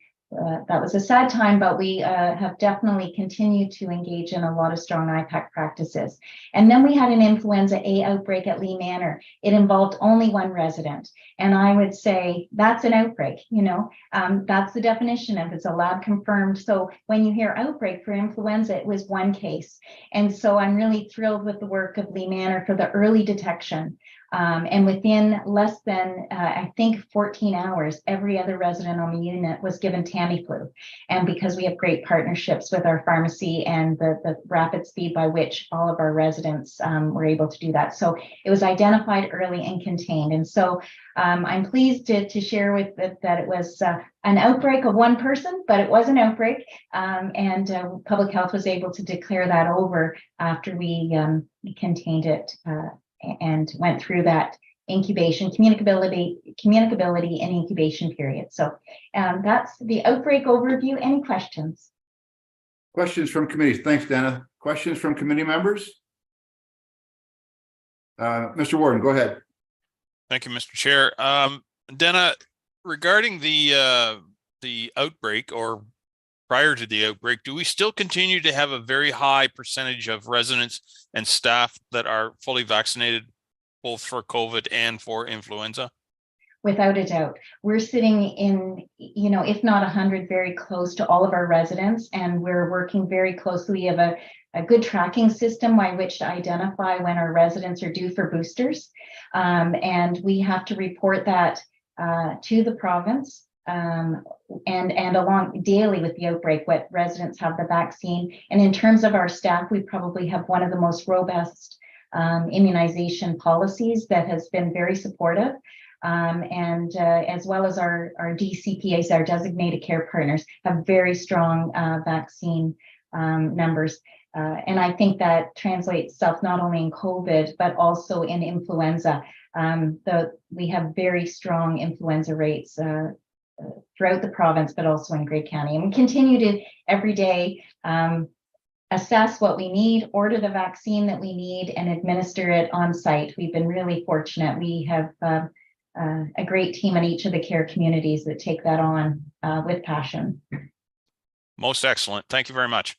Speaker 4: that was a sad time, but we have definitely continued to engage in a lot of strong IPAC practices. And then we had an influenza A outbreak at Lee Manor. It involved only one resident. And I would say that's an outbreak, that's the definition of it's a lab confirmed. So when you hear outbreak for influenza, it was one case. And so I'm really thrilled with the work of Lee Manor for the early detection. And within less than, I think 14 hours, every other resident on the unit was given Tamiflu. And because we have great partnerships with our pharmacy and the rapid speed by which all of our residents were able to do that. So it was identified early and contained. And so I'm pleased to share with that it was an outbreak of one person, but it was an outbreak. And public health was able to declare that over after we contained it and went through that incubation, communicability and incubation period. So that's the outbreak overview. Any questions?
Speaker 1: Questions from committees? Thanks, Dana. Questions from committee members? Mr. Warden, go ahead.
Speaker 3: Thank you, Mr. Chair. Dana, regarding the outbreak or prior to the outbreak, do we still continue to have a very high percentage of residents and staff that are fully vaccinated, both for COVID and for influenza?
Speaker 4: Without a doubt. We're sitting in, if not 100, very close to all of our residents, and we're working very closely. We have a good tracking system by which to identify when our residents are due for boosters. And we have to report that to the province. And along daily with the outbreak, what residents have the vaccine. And in terms of our staff, we probably have one of the most robust immunization policies that has been very supportive. And as well as our DCPAs, our designated care partners, have very strong vaccine numbers. And I think that translates itself not only in COVID, but also in influenza. We have very strong influenza rates throughout the province, but also in Grey County. And we continue to every day assess what we need, order the vaccine that we need, and administer it on site. We've been really fortunate. We have a great team in each of the care communities that take that on with passion.
Speaker 3: Most excellent. Thank you very much.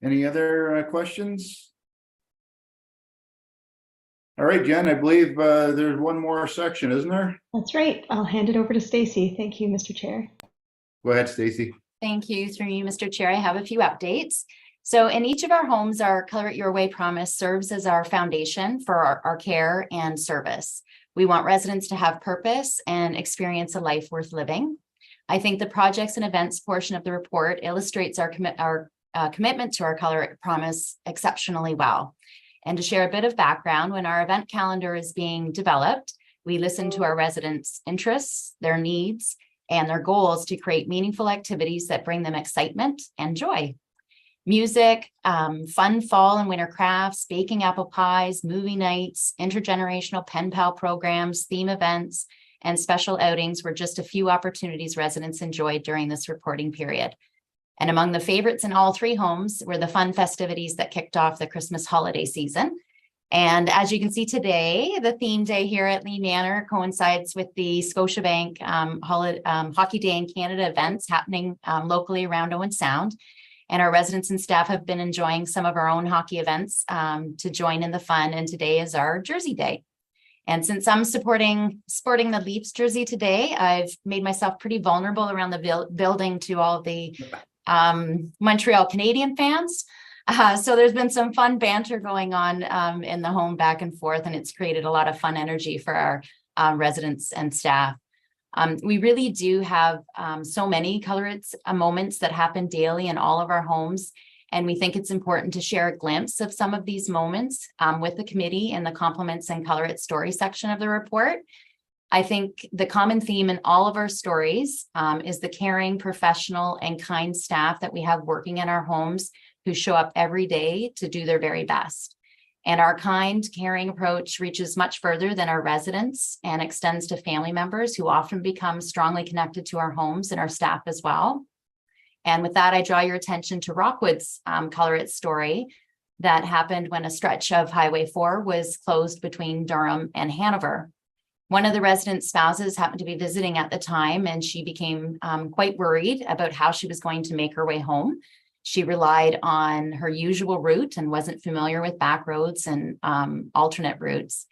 Speaker 1: Any other questions? All right, Jen, I believe there's one more section, isn't there?
Speaker 2: That's right. I'll hand it over to Stacy. Thank you, Mr. Chair.
Speaker 1: Go ahead, Stacy.
Speaker 10: Thank you. Through you, Mr. Chair, I have a few updates. So in each of our homes, our Color It Your Way promise serves as our foundation for our care and service. We want residents to have purpose and experience a life worth living. I think the projects and events portion of the report illustrates our commitment to our Color It promise exceptionally well. And to share a bit of background, when our event calendar is being developed, we listen to our residents' interests, their needs, and their goals to create meaningful activities that bring them excitement and joy. Music, fun fall and winter crafts, baking apple pies, movie nights, intergenerational pen pal programs, theme events, and special outings were just a few opportunities residents enjoyed during this reporting period. And among the favorites in all three homes were the fun festivities that kicked off the Christmas holiday season. And as you can see today, the theme day here at Lee Manor coincides with the Scotiabank Hockey Day in Canada events happening locally around Owen Sound. And our residents and staff have been enjoying some of our own hockey events to join in the fun. And today is our Jersey Day. And since I'm sporting the Leafs jersey today, I've made myself pretty vulnerable around the building to all the Montreal Canadian fans. So there's been some fun banter going on in the home back and forth, and it's created a lot of fun energy for our residents and staff. We really do have so many Color It's moments that happen daily in all of our homes. And we think it's important to share a glimpse of some of these moments with the committee in the compliments and Color It story section of the report. I think the common theme in all of our stories is the caring, professional, and kind staff that we have working in our homes who show up every day to do their very best. And our kind, caring approach reaches much further than our residents and extends to family members who often become strongly connected to our homes and our staff as well. And with that, I draw your attention to Rockwood's Color It story that happened when a stretch of Highway 4 was closed between Durham and Hanover. One of the residents' spouses happened to be visiting at the time, and she became quite worried about how she was going to make her way home. She relied on her usual route and wasn't familiar with back roads and alternate routes.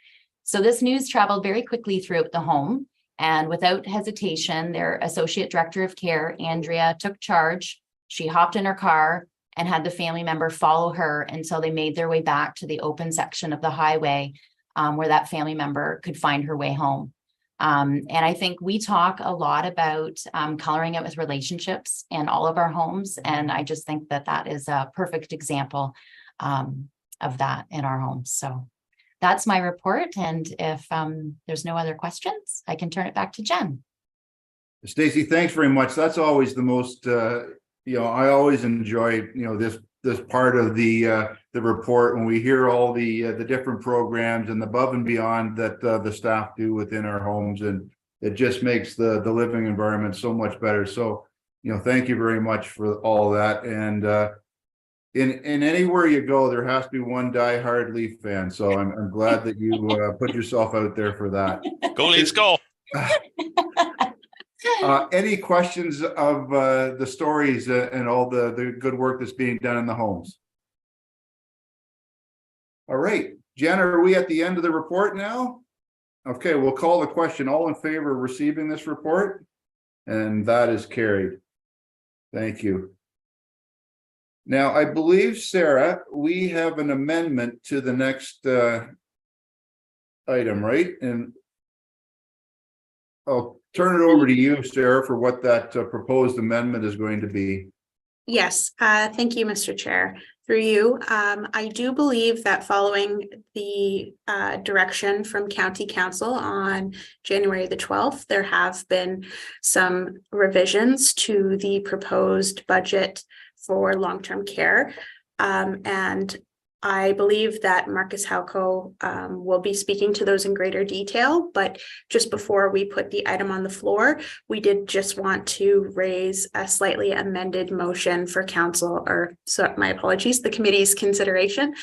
Speaker 10: So this news traveled very quickly throughout the home, and without hesitation, their associate director of care, Andrea, took charge. She hopped in her car and had the family member follow her until they made their way back to the open section of the highway where that family member could find her way home. And I think we talk a lot about coloring it with relationships in all of our homes. And I just think that that is a perfect example of that in our homes. So that's my report. And if there's no other questions, I can turn it back to Jen.
Speaker 1: Stacey, thanks very much. That's always the most, I always enjoy, this part of the report when we hear all the different programs and above and beyond that the staff do within our homes, and it just makes the living environment so much better. So, thank you very much for all that. And in anywhere you go, there has to be one diehard Leaf fan. So I'm glad that you put yourself out there for that.
Speaker 3: Go Leafs, go.
Speaker 1: Any questions of the stories and all the good work that's being done in the homes? All right, Jen, are we at the end of the report now? Okay, we'll call the question. All in favor of receiving this report? And that is carried. Thank you. Now, I believe, Sarah, we have an amendment to the next item, right? And I'll turn it over to you, Sarah, for what that proposed amendment is going to be.
Speaker 9: Yes, thank you, Mr. Chair. Through you, I do believe that following the direction from County Council on January the 12th, there have been some revisions to the proposed budget for long-term care. And I believe that Marcus Halco will be speaking to those in greater detail, but just before we put the item on the floor, we did just want to raise a slightly amended motion for council, or so my apologies, the committee's consideration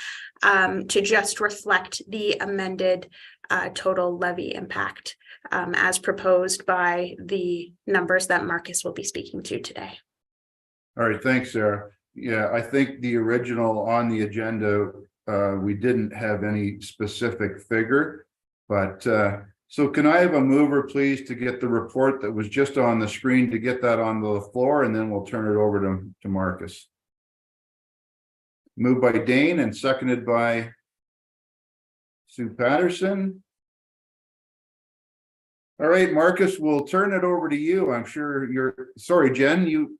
Speaker 9: to just reflect the amended total levy impact as proposed by the numbers that Marcus will be speaking to today.
Speaker 1: All right, thanks, Sarah. Yeah, I think the original on the agenda, we didn't have any specific figure, but so can I have a mover, please, to get the report that was just on the screen, to get that on the floor, and then we'll turn it over to Marcus. Moved by Dane and seconded by Sue Patterson. All right, Marcus, we'll turn it over to you. I'm sure sorry, Jen, you.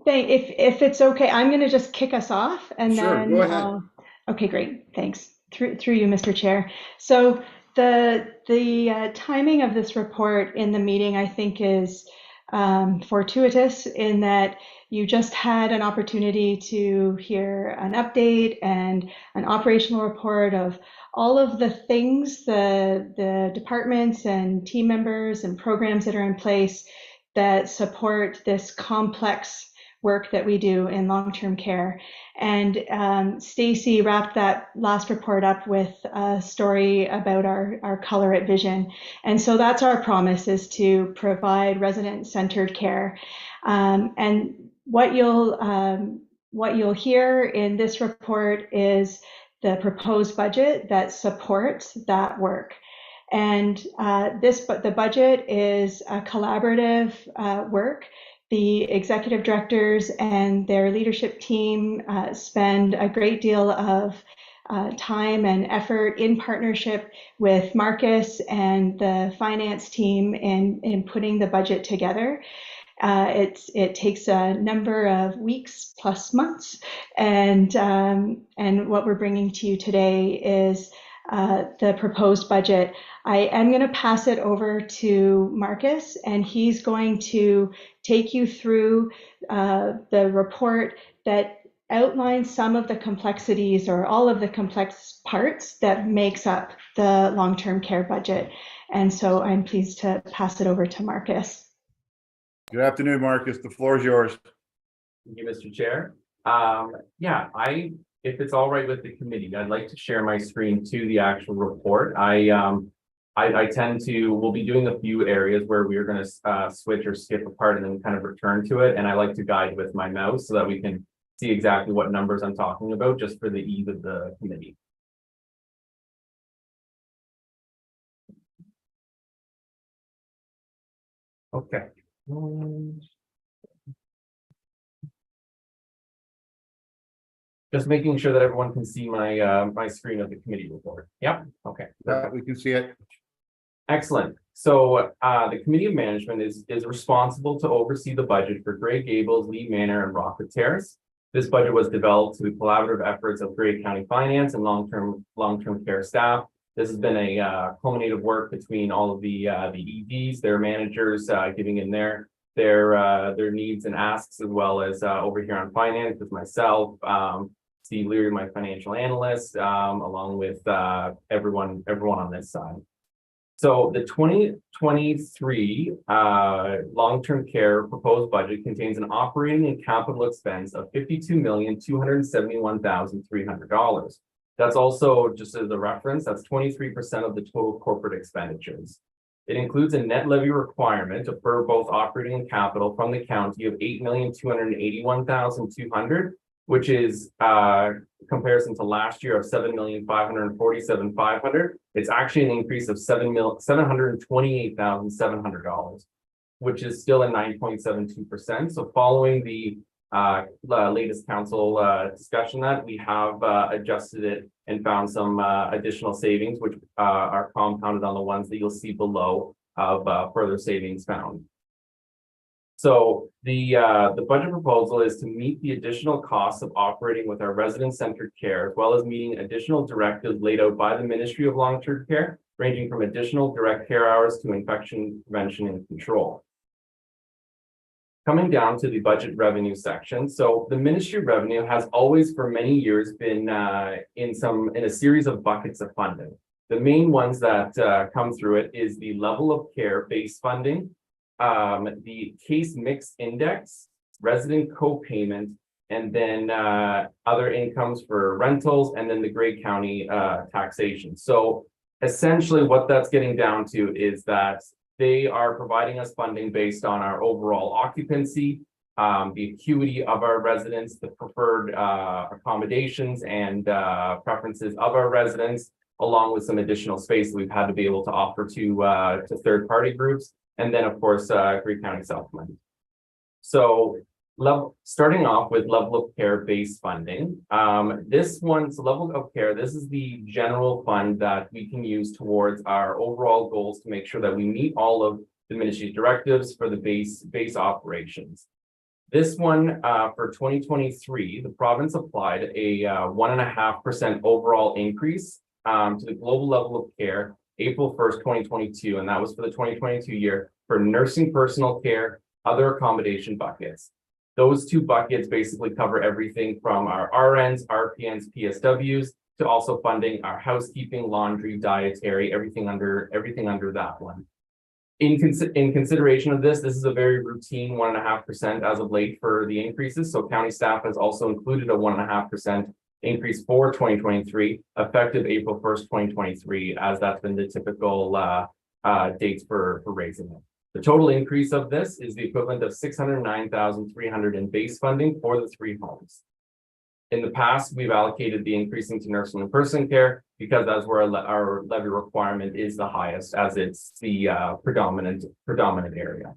Speaker 2: If it's okay, I'm going to just kick us off and
Speaker 1: sure,
Speaker 2: then
Speaker 1: go ahead.
Speaker 2: Okay, great. Thanks. Through you, Mr. Chair. So the timing of this report in the meeting, I think, is fortuitous in that you just had an opportunity to hear an update and an operational report of all of the things, the departments and team members and programs that are in place that support this complex work that we do in long-term care. And Stacey wrapped that last report up with a story about our Color It vision. And so that's our promise, is to provide resident-centered care. And what you'll hear in this report is the proposed budget that supports that work. And the budget is a collaborative work. The executive directors and their leadership team spend a great deal of time and effort in partnership with Marcus and the finance team in putting the budget together. It takes a number of weeks plus months, and what we're bringing to you today is the proposed budget. I am going to pass it over to Marcus, and he's going to take you through the report that outlines some of the complexities, or all of the complex parts that makes up the long-term care budget. And so I'm pleased to pass it over to Marcus.
Speaker 1: Good afternoon, Marcus. The floor is yours.
Speaker 11: Thank you, Mr. Chair. If it's all right with the committee, I'd like to share my screen to the actual report. I tend to, we'll be doing a few areas where we're going to switch or skip a part and then kind of return to it. And I like to guide with my mouse so that we can see exactly what numbers I'm talking about, just for the ease of the committee. Okay. Just making sure that everyone can see my my screen of the committee report. Yep. Okay.
Speaker 1: We can see it.
Speaker 11: Excellent. So the Committee of Management is responsible to oversee the budget for Grey Gables, Lee Manor, and Rockwood Terrace. This budget was developed through collaborative efforts of Grey County Finance and long-term care staff. This has been a culminative work between all of the EDs, their managers, giving in their needs and asks, as well as over here on finance with myself, Steve Leary, my financial analyst, along with everyone on this side. So the 2023 long-term care proposed budget contains an operating and capital expense of $52,271,300. That's also, just as a reference, that's 23% of the total corporate expenditures. It includes a net levy requirement for both operating and capital from the county of $8,281,200, which is comparison to last year of $7,547,500. It's actually an increase of $728,700, which is still a 9.72%. So following the latest council discussion, that we have adjusted it and found some additional savings, which are compounded on the ones that you'll see below of further savings found. So the budget proposal is to meet the additional costs of operating with our resident-centered care, as well as meeting additional directives laid out by the Ministry of Long-Term Care, ranging from additional direct care hours to infection prevention and control. Coming down to the budget revenue section. So the ministry revenue has always for many years been in a series of buckets of funding. The main ones that come through it is the level of care based funding, the case mix index, resident co-payment, and then other incomes for rentals, and then the Grey County taxation. So essentially what that's getting down to is that they are providing us funding based on our overall occupancy, the acuity of our residents, the preferred accommodations and preferences of our residents, along with some additional space that we've had to be able to offer to third-party groups, and then of course Grey County Self-Fund. So starting off with level of care based funding. This one's level of care. This is the general fund that we can use towards our overall goals to make sure that we meet all of the ministry directives for the base operations. This one for 2023, the province applied a 1.5% overall increase to the global level of care April 1st, 2022, and that was for the 2022 year for nursing personal care, other accommodation buckets. Those two buckets basically cover everything from our RNs, RPNs, PSWs, to also funding our housekeeping, laundry, dietary, everything under that one. In consideration of this is a very routine 1.5% as of late for the increases. So county staff has also included a 1.5% increase for 2023, effective April 1st, 2023, as that's been the typical dates for raising it. The total increase of this is the equivalent of $609,300 in base funding for the 3 homes. In the past, we've allocated the increase into nursing and person care because that's where our levy requirement is the highest, as it's the predominant area.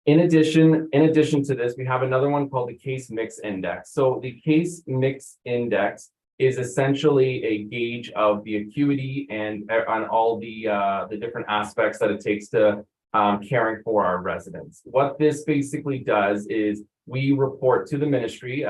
Speaker 11: In addition to this, we have another one called the case mix index. So the case mix index is essentially a gauge of the acuity and on all the different aspects that it takes to caring for our residents. What this basically does is we report to the ministry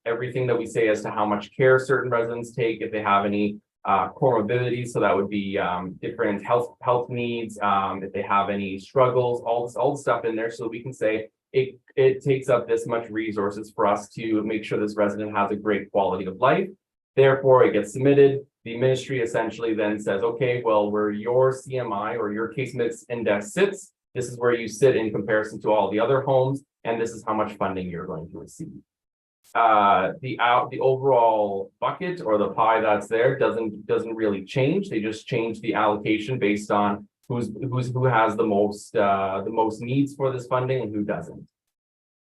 Speaker 11: everything that we say as to how much care certain residents take, if they have any comorbidities, so that would be different health needs, if they have any struggles, all the stuff in there, so we can say it takes up this much resources for us to make sure this resident has a great quality of life. Therefore, it gets submitted. The ministry essentially then says, okay, well, where your CMI or your case mix index sits, this is where you sit in comparison to all the other homes, and this is how much funding you're going to receive. the overall bucket or the pie that's there doesn't really change. They just change the allocation based on who has the most needs for this funding and who doesn't.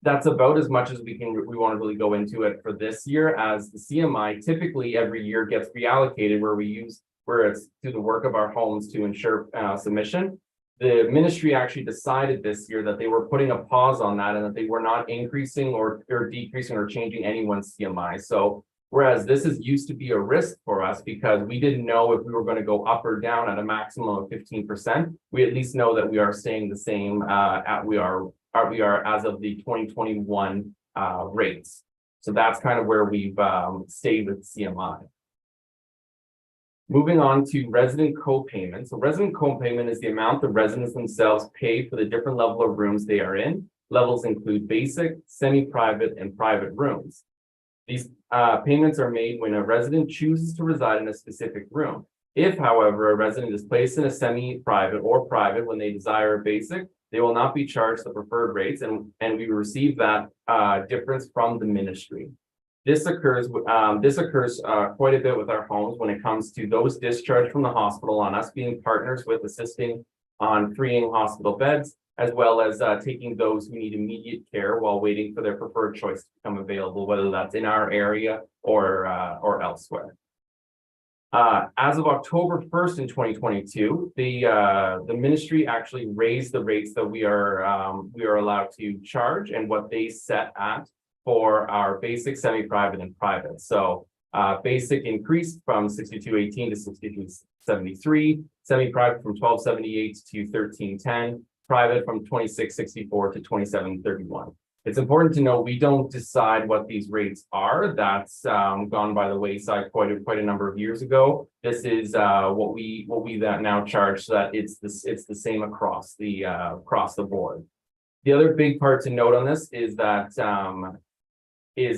Speaker 11: That's about as much as we want to really go into it for this year, as the CMI typically every year gets reallocated where it's through the work of our homes to ensure submission. The ministry actually decided this year that they were putting a pause on that and that they were not increasing or decreasing or changing anyone's CMI. So whereas this used to be a risk for us because we didn't know if we were going to go up or down at a maximum of 15%, we at least know that we are staying the same we are as of the 2021 rates. So that's kind of where we've stayed with CMI. Moving on to resident co-payment. So resident co-payment is the amount the residents themselves pay for the different level of rooms they are in. Levels include basic, semi-private, and private rooms. These payments are made when a resident chooses to reside in a specific room. If, however, a resident is placed in a semi-private or private when they desire a basic, they will not be charged the preferred rates, and we receive that difference from the ministry. This occurs quite a bit with our homes when it comes to those discharged from the hospital on us being partners with assisting on freeing hospital beds, as well as taking those who need immediate care while waiting for their preferred choice to become available, whether that's in our area or elsewhere. As of October 1st in 2022, the ministry actually raised the rates that we are allowed to charge and what they set at for our basic, semi-private, and private. So basic increased from 62.18 to 62.73, semi-private from 12.78 to 13.10, private from 26.64 to 27.31. It's important to know we don't decide what these rates are. That's gone by the wayside quite a number of years ago. This is what we that now charge, so that it's the same across the board. The other big part to note on this is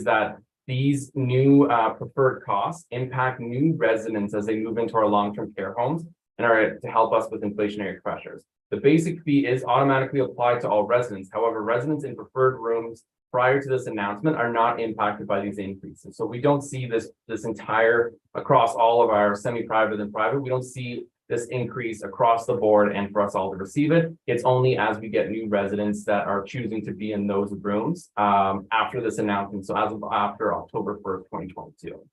Speaker 11: that these new preferred costs impact new residents as they move into our long-term care homes and are to help us with inflationary pressures. The basic fee is automatically applied to all residents. However, residents in preferred rooms prior to this announcement are not impacted by these increases. So we don't see this entire across all of our semi-private and private. We don't see this increase across the board and for us all to receive it. It's only as we get new residents that are choosing to be in those rooms after this announcement. So as of after October 1st, 2022.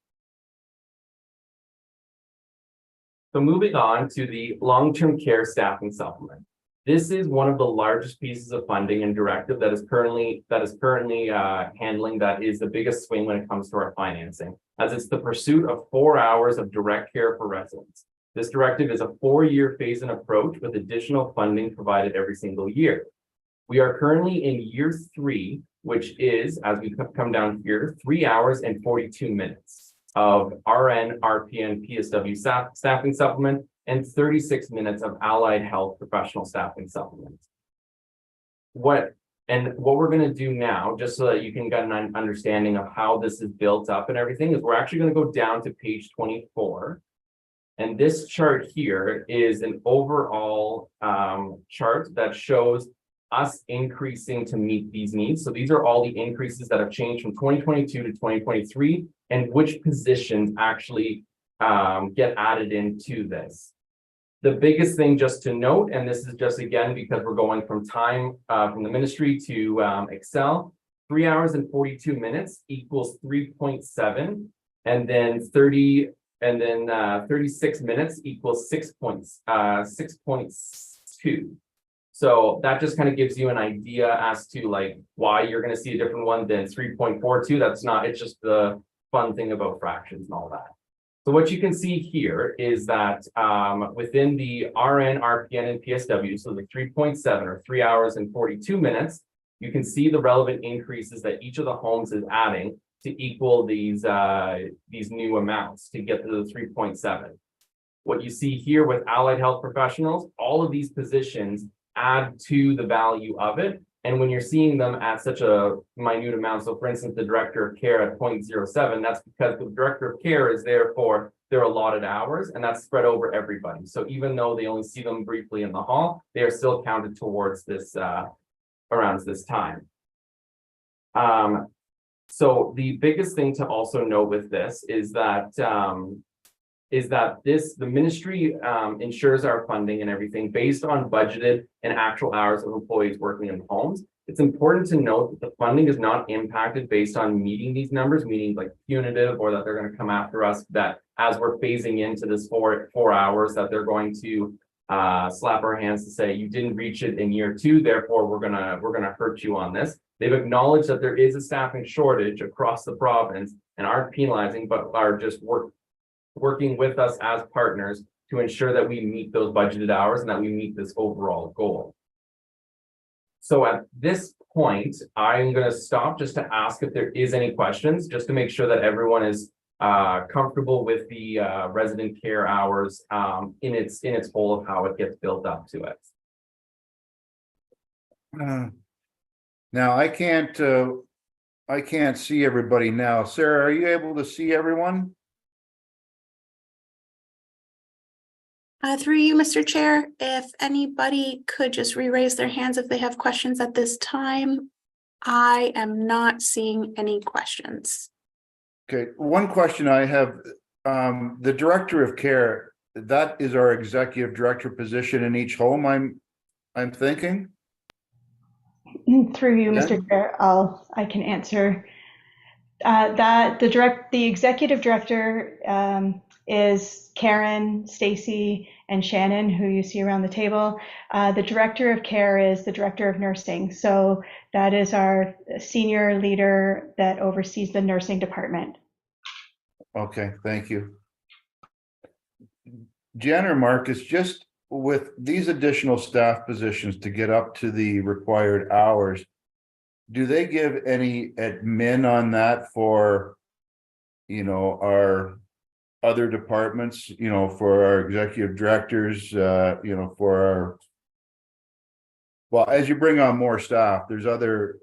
Speaker 11: So moving on to the long-term care staffing supplement. This is one of the largest pieces of funding and directive that is currently handling that is the biggest swing when it comes to our financing, as it's the pursuit of 4 hours of direct care for residents. This directive is a 4-year phase-in approach with additional funding provided every single year. We are currently in year 3, which is, as we come down here, 3 hours and 42 minutes of RN, RPN, PSW staffing supplement, and 36 minutes of allied health professional staffing supplement. What we're going to do now, just so that you can get an understanding of how this is built up and everything, is we're actually going to go down to page 24. And this chart here is an overall chart that shows us increasing to meet these needs. So these are all the increases that have changed from 2022 to 2023 and which positions actually get added into this. The biggest thing just to note, and this is just again because we're going from time from the ministry to Excel, 3 hours and 42 minutes equals 3.7, and then 36 minutes equals 6.2. So that just kind of gives you an idea as to like why you're going to see a different one than 3.42. That's not, it's just the fun thing about fractions and all that. So what you can see here is that within the RN, RPN, and PSW, so the 3.7 or 3 hours and 42 minutes, you can see the relevant increases that each of the homes is adding to equal these new amounts to get to the 3.7. What you see here with allied health professionals, all of these positions add to the value of it. And when you're seeing them at such a minute amount, so for instance, the director of care at 0.07, that's because the director of care is there for their allotted hours, and that's spread over everybody. So even though they only see them briefly in the hall, they are still counted towards this around this time. So the biggest thing to also note with this is that the ministry ensures our funding and everything based on budgeted and actual hours of employees working in homes. It's important to note that the funding is not impacted based on meeting these numbers, meaning like punitive, or that they're going to come after us, that as we're phasing into this four hours, that they're going to slap our hands to say you didn't reach it in year 2, therefore we're gonna hurt you on this. They've acknowledged that there is a staffing shortage across the province and aren't penalizing, but are just working with us as partners to ensure that we meet those budgeted hours and that we meet this overall goal. So at this point, I'm going to stop just to ask if there is any questions, just to make sure that everyone is comfortable with the resident care hours in its whole of how it gets built up to it.
Speaker 1: Now I can't see everybody now. Sarah, are you able to see everyone?
Speaker 9: Through you, Mr. Chair, if anybody could just re-raise their hands if they have questions at this time. I am not seeing any questions.
Speaker 1: Okay, one question I have, the director of care, that is our executive director position in each home, I'm thinking?
Speaker 2: Through you,
Speaker 1: Yeah.
Speaker 2: Mr. Chair, I can answer that. The executive director is Karen, Stacy, and Shannon, who you see around the table. The director of care is the director of nursing. So that is our senior leader that oversees the nursing department.
Speaker 1: Okay, thank you. Jen or Marcus, just with these additional staff positions to get up to the required hours, do they give any admin on that for, our other departments, for our executive directors, for our, well, as you bring on more staff, there's other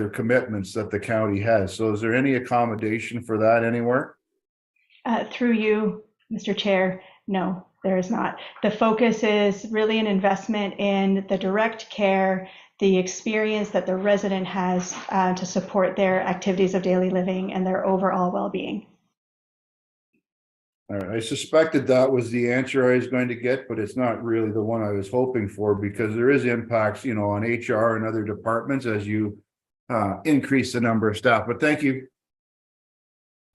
Speaker 1: commitments that the county has. So is there any accommodation for that anywhere?
Speaker 2: Through you, Mr. Chair, no, there is not. The focus is really an investment in the direct care, the experience that the resident has to support their activities of daily living and their overall well-being.
Speaker 1: All right, I suspected that was the answer I was going to get, but it's not really the one I was hoping for, because there is impacts, on HR and other departments as you increase the number of staff. But thank you.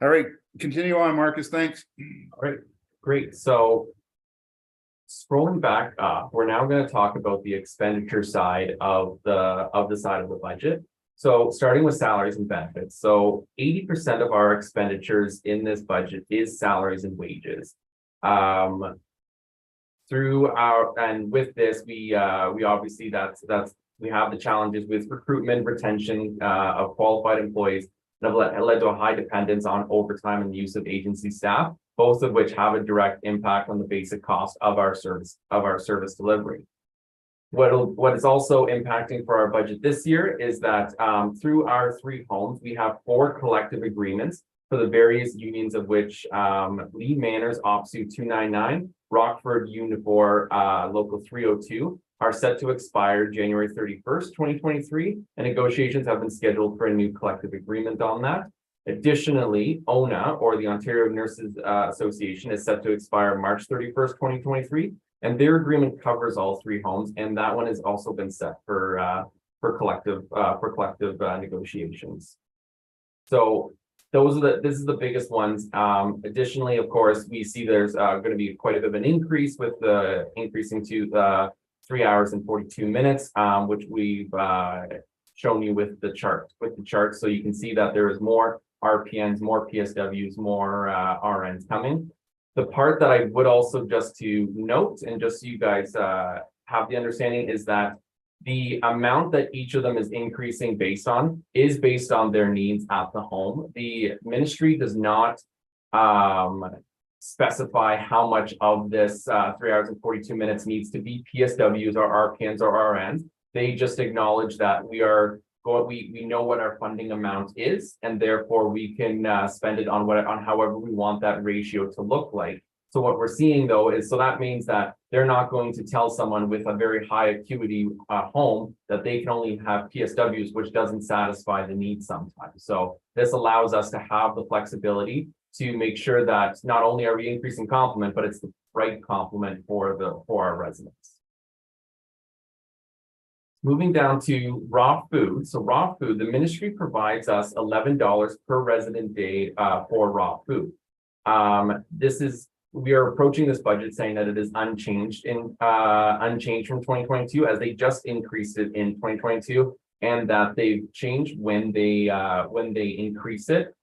Speaker 1: All right, continue on, Marcus. Thanks.
Speaker 11: All right, great. So scrolling back up, we're now going to talk about the expenditure side of the side of the budget. So starting with salaries and benefits. So 80% of our expenditures in this budget is salaries and wages. And with this, we obviously we have the challenges with recruitment, retention of qualified employees that have led to a high dependence on overtime and the use of agency staff, both of which have a direct impact on the basic cost of our service delivery. What is also impacting for our budget this year is that through our 3 homes, we have 4 collective agreements for the various unions, of which Lee Manors, OPSU 299, Rockford Unifor Local 302 are set to expire January 31st, 2023, and negotiations have been scheduled for a new collective agreement on that. Additionally, ONA, or the Ontario Nurses Association, is set to expire March 31st, 2023. And their agreement covers all 3 homes, and that one has also been set for collective negotiations. So this is the biggest ones. Additionally, of course, we see there's going to be quite a bit of an increase with the increasing to 3 hours and 42 minutes, which we've shown you with the chart. So you can see that there is more RPNs, more PSWs, more RNs coming. The part that I would also just to note, and just so you guys have the understanding, is that the amount that each of them is increasing based on is based on their needs at the home. The ministry does not specify how much of this 3 hours and 42 minutes needs to be PSWs or RPNs or RNs. They just acknowledge that we know what our funding amount is, and therefore we can spend it on however we want that ratio to look like. So what we're seeing though is, so that means that they're not going to tell someone with a very high acuity home that they can only have PSWs, which doesn't satisfy the need sometimes. So this allows us to have the flexibility to make sure that not only are we increasing complement, but it's the right complement for our residents. Moving down to raw food. So raw food, the ministry provides us $11 per resident day for raw food. We are approaching this budget saying that it is unchanged from 2022, as they just increased it in 2022, and that they've changed when they increase it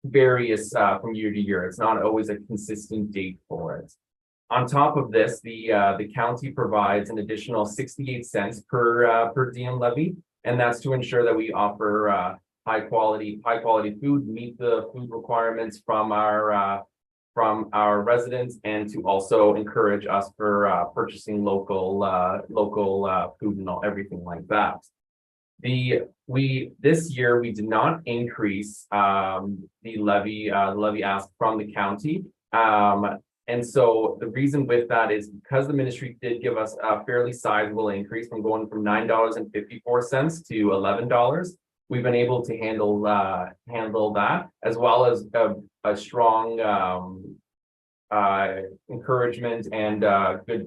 Speaker 11: various from year to year. It's not always a consistent date for it. On top of this, the county provides an additional 68 cents per diem levy, and that's to ensure that we offer high quality food, meet the food requirements from our residents, and to also encourage us for purchasing local food and everything like that. This year we did not increase the levy asked from the county. And so the reason with that is because the ministry did give us a fairly sizable increase from going from $9.54 to $11. We've been able to handle that, as well as a strong encouragement and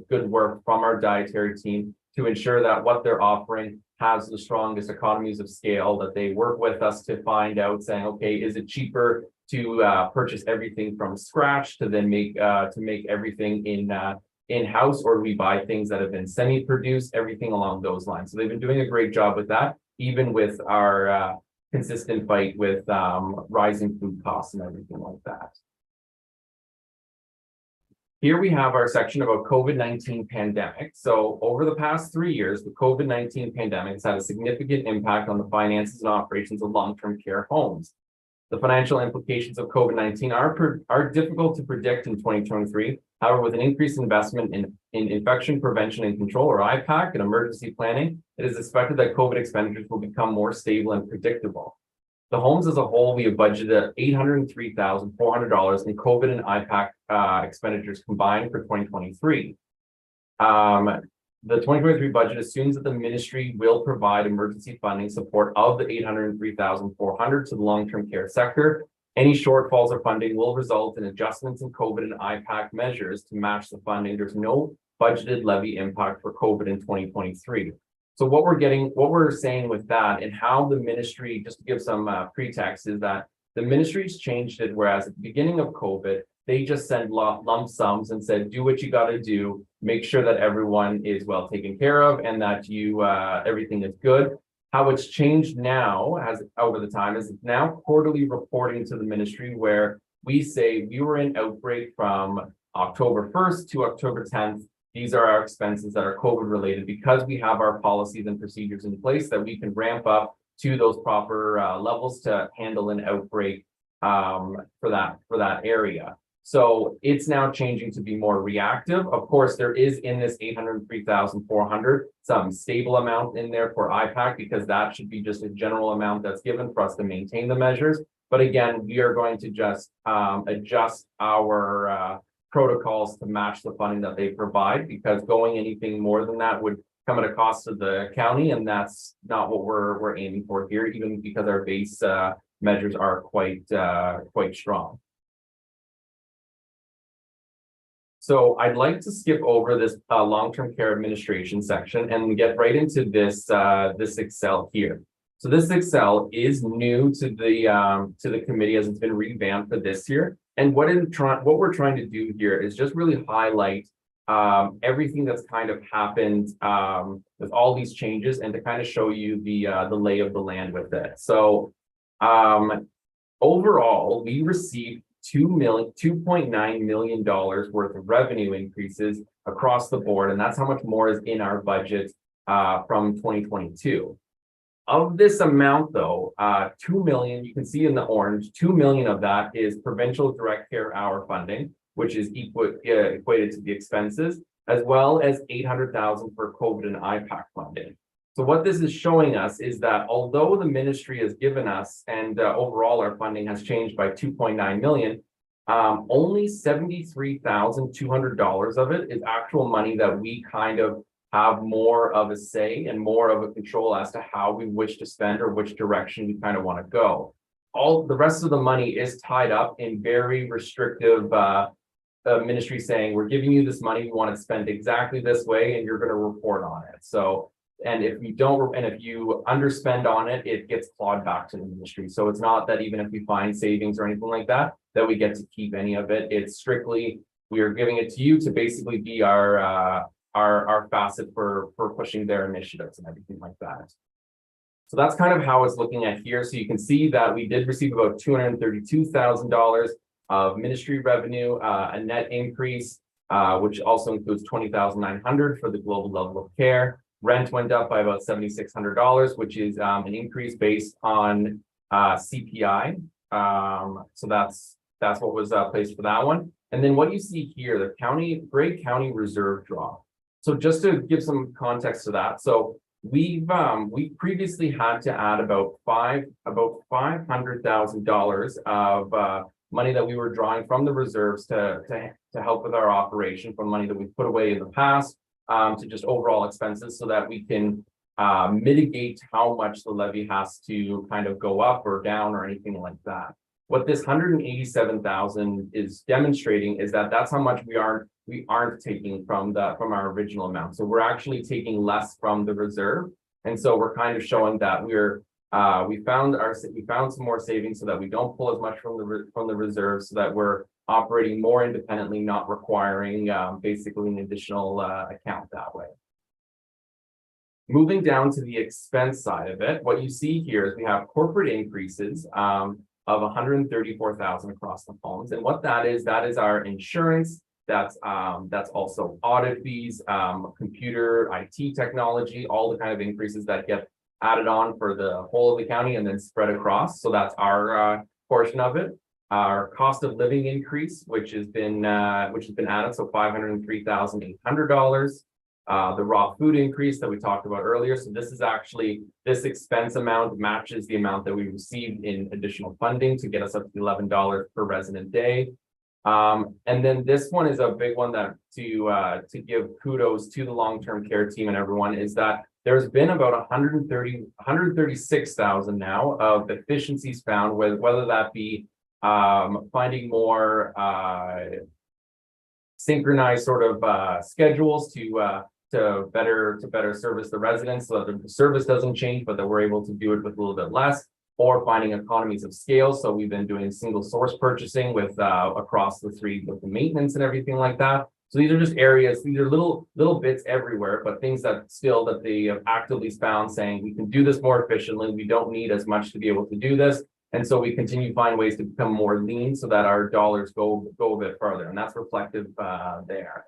Speaker 11: good work from our dietary team to ensure that what they're offering has the strongest economies of scale, that they work with us to find out, saying, okay, is it cheaper to purchase everything from scratch to then make everything in-house, or do we buy things that have been semi-produced, everything along those lines. So they've been doing a great job with that, even with our consistent fight with rising food costs and everything like that. Here we have our section about COVID-19 pandemic. So over the past 3 years, the COVID-19 pandemic has had a significant impact on the finances and operations of long-term care homes. The financial implications of COVID-19 are difficult to predict in 2023. However, with an increased investment in infection prevention and control, or IPAC, and emergency planning, it is expected that COVID expenditures will become more stable and predictable. The homes as a whole, we have budgeted $803,400 in COVID and IPAC expenditures combined for 2023. The 2023 budget assumes that the ministry will provide emergency funding support of the $803,400 to the long-term care sector. Any shortfalls of funding will result in adjustments in COVID and IPAC measures to match the funding. There's no budgeted levy impact for COVID in 2023. So what we're saying with that, and how the ministry, just to give some pretext, is that the ministry's changed it, whereas at the beginning of COVID, they just sent lump sums and said, do what you got to do, make sure that everyone is well taken care of and that everything is good. How it's changed now over the time is it's now quarterly reporting to the ministry, where we say we were in outbreak from October 1st to October 10th. These are our expenses that are COVID related, because we have our policies and procedures in place that we can ramp up to those proper levels to handle an outbreak for that area. So it's now changing to be more reactive. Of course, there is in this $803,400 some stable amount in there for IPAC, because that should be just a general amount that's given for us to maintain the measures. But again, we are going to just adjust our protocols to match the funding that they provide, because going anything more than that would come at a cost to the county, and that's not what we're aiming for here, even because our base measures are quite strong. So I'd like to skip over this long-term care administration section and get right into this Excel here. So this Excel is new to the committee, as it's been revamped for this year. And what we're trying to do here is just really highlight everything that's kind of happened with all these changes, and to kind of show you the lay of the land with it. So overall, we received $2.9 million worth of revenue increases across the board, and that's how much more is in our budget from 2022. Of this amount, though, 2 million, you can see in the orange, 2 million of that is provincial direct care hour funding, which is equated to the expenses, as well as 800,000 for COVID and IPAC funding. So what this is showing us is that although the ministry has given us, and overall our funding has changed by 2.9 million, Only $73,200 of it is actual money that we kind of have more of a say and more of a control as to how we wish to spend or which direction we kind of want to go. All the rest of the money is tied up in very restrictive ministry saying, we're giving you this money, we want to spend exactly this way, and you're going to report on it. So, and if you don't, and if you underspend on it, it gets clawed back to the ministry. So it's not that even if we find savings or anything like that, that we get to keep any of it. It's strictly, we are giving it to you to basically be our facet for pushing their initiatives and everything like that. So that's kind of how it's looking at here. So you can see that we did receive about $232,000 of ministry revenue, a net increase, which also includes $20,900 for the global level of care. Rent went up by about $7,600, which is an increase based on CPI. So that's what was placed for that one. And then what you see here, the Grey County reserve draw. So just to give some context to that, so we previously had to add about $500,000 of money that we were drawing from the reserves to help with our operation, from money that we put away in the past to just overall expenses, so that we can mitigate how much the levy has to kind of go up or down or anything like that. What this $187,000 is demonstrating is that that's how much we aren't taking from our original amount. So we're actually taking less from the reserve, and so we're kind of showing that we found some more savings so that we don't pull as much from the reserve, so that we're operating more independently, not requiring basically an additional account that way. Moving down to the expense side of it, what you see here is we have corporate increases of $134,000 across the phones. And what that is our insurance. That's also audit fees, computer, IT technology, all the kind of increases that get added on for the whole of the county and then spread across. So that's our portion of it. Our cost of living increase, which has been added, so $503,800. The raw food increase that we talked about earlier. So this is actually, this expense amount matches the amount that we received in additional funding to get us up to $11 per resident day. And then this one is a big one that to give kudos to the long-term care team and everyone, is that there's been about 136,000 now of efficiencies found, with whether that be finding more synchronized sort of schedules to better service the residents, so that the service doesn't change, but that we're able to do it with a little bit less, or finding economies of scale. So we've been doing single source purchasing with across the three, with the maintenance and everything like that. So these are just areas, these are little bits everywhere, but things that they have actively found, saying we can do this more efficiently. We don't need as much to be able to do this. And so we continue to find ways to become more lean so that our dollars go a bit further. And that's reflective there.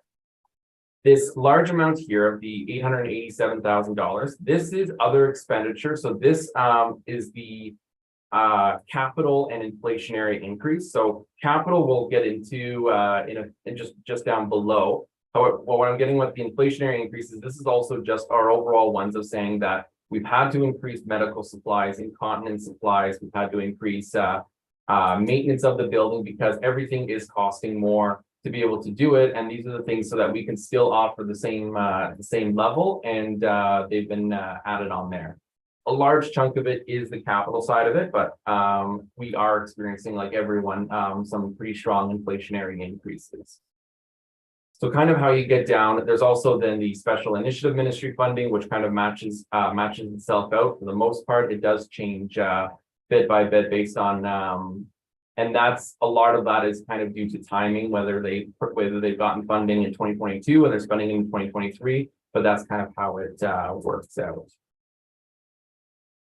Speaker 11: This large amount here of the $887,000, this is other expenditure. So this is the capital and inflationary increase. So capital we'll get into just down below. However, what I'm getting with the inflationary increases, this is also just our overall ones of saying that we've had to increase medical supplies, incontinence supplies. We've had to increase maintenance of the building because everything is costing more to be able to do it. And these are the things so that we can still offer the same level, and they've been added on there. A large chunk of it is the capital side of it, but we are experiencing, like everyone, some pretty strong inflationary increases. So kind of how you get down, there's also then the special initiative ministry funding, which kind of matches itself out. For the most part, it does change bit by bit based on, and that's a lot of that is kind of due to timing, whether they've gotten funding in 2022 and they're spending in 2023, but that's kind of how it works out.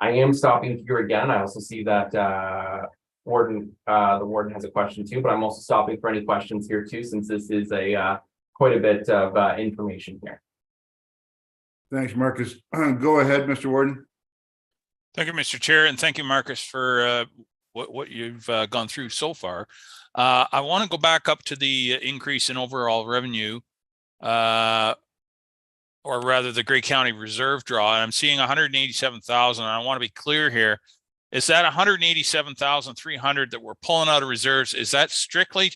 Speaker 11: I am stopping here again. I also see that the warden has a question too, but I'm also stopping for any questions here too, since this is quite a bit of information here.
Speaker 1: Thanks, Marcus. Go ahead, Mr. Warden.
Speaker 3: Thank you, Mr. Chair, and thank you, Marcus, for what you've gone through so far. I want to go back up to the increase in overall revenue, or rather the Grey County reserve draw. And I'm seeing 187,000. I want to be clear here. is that 187,300 that we're pulling out of reserves? Is that strictly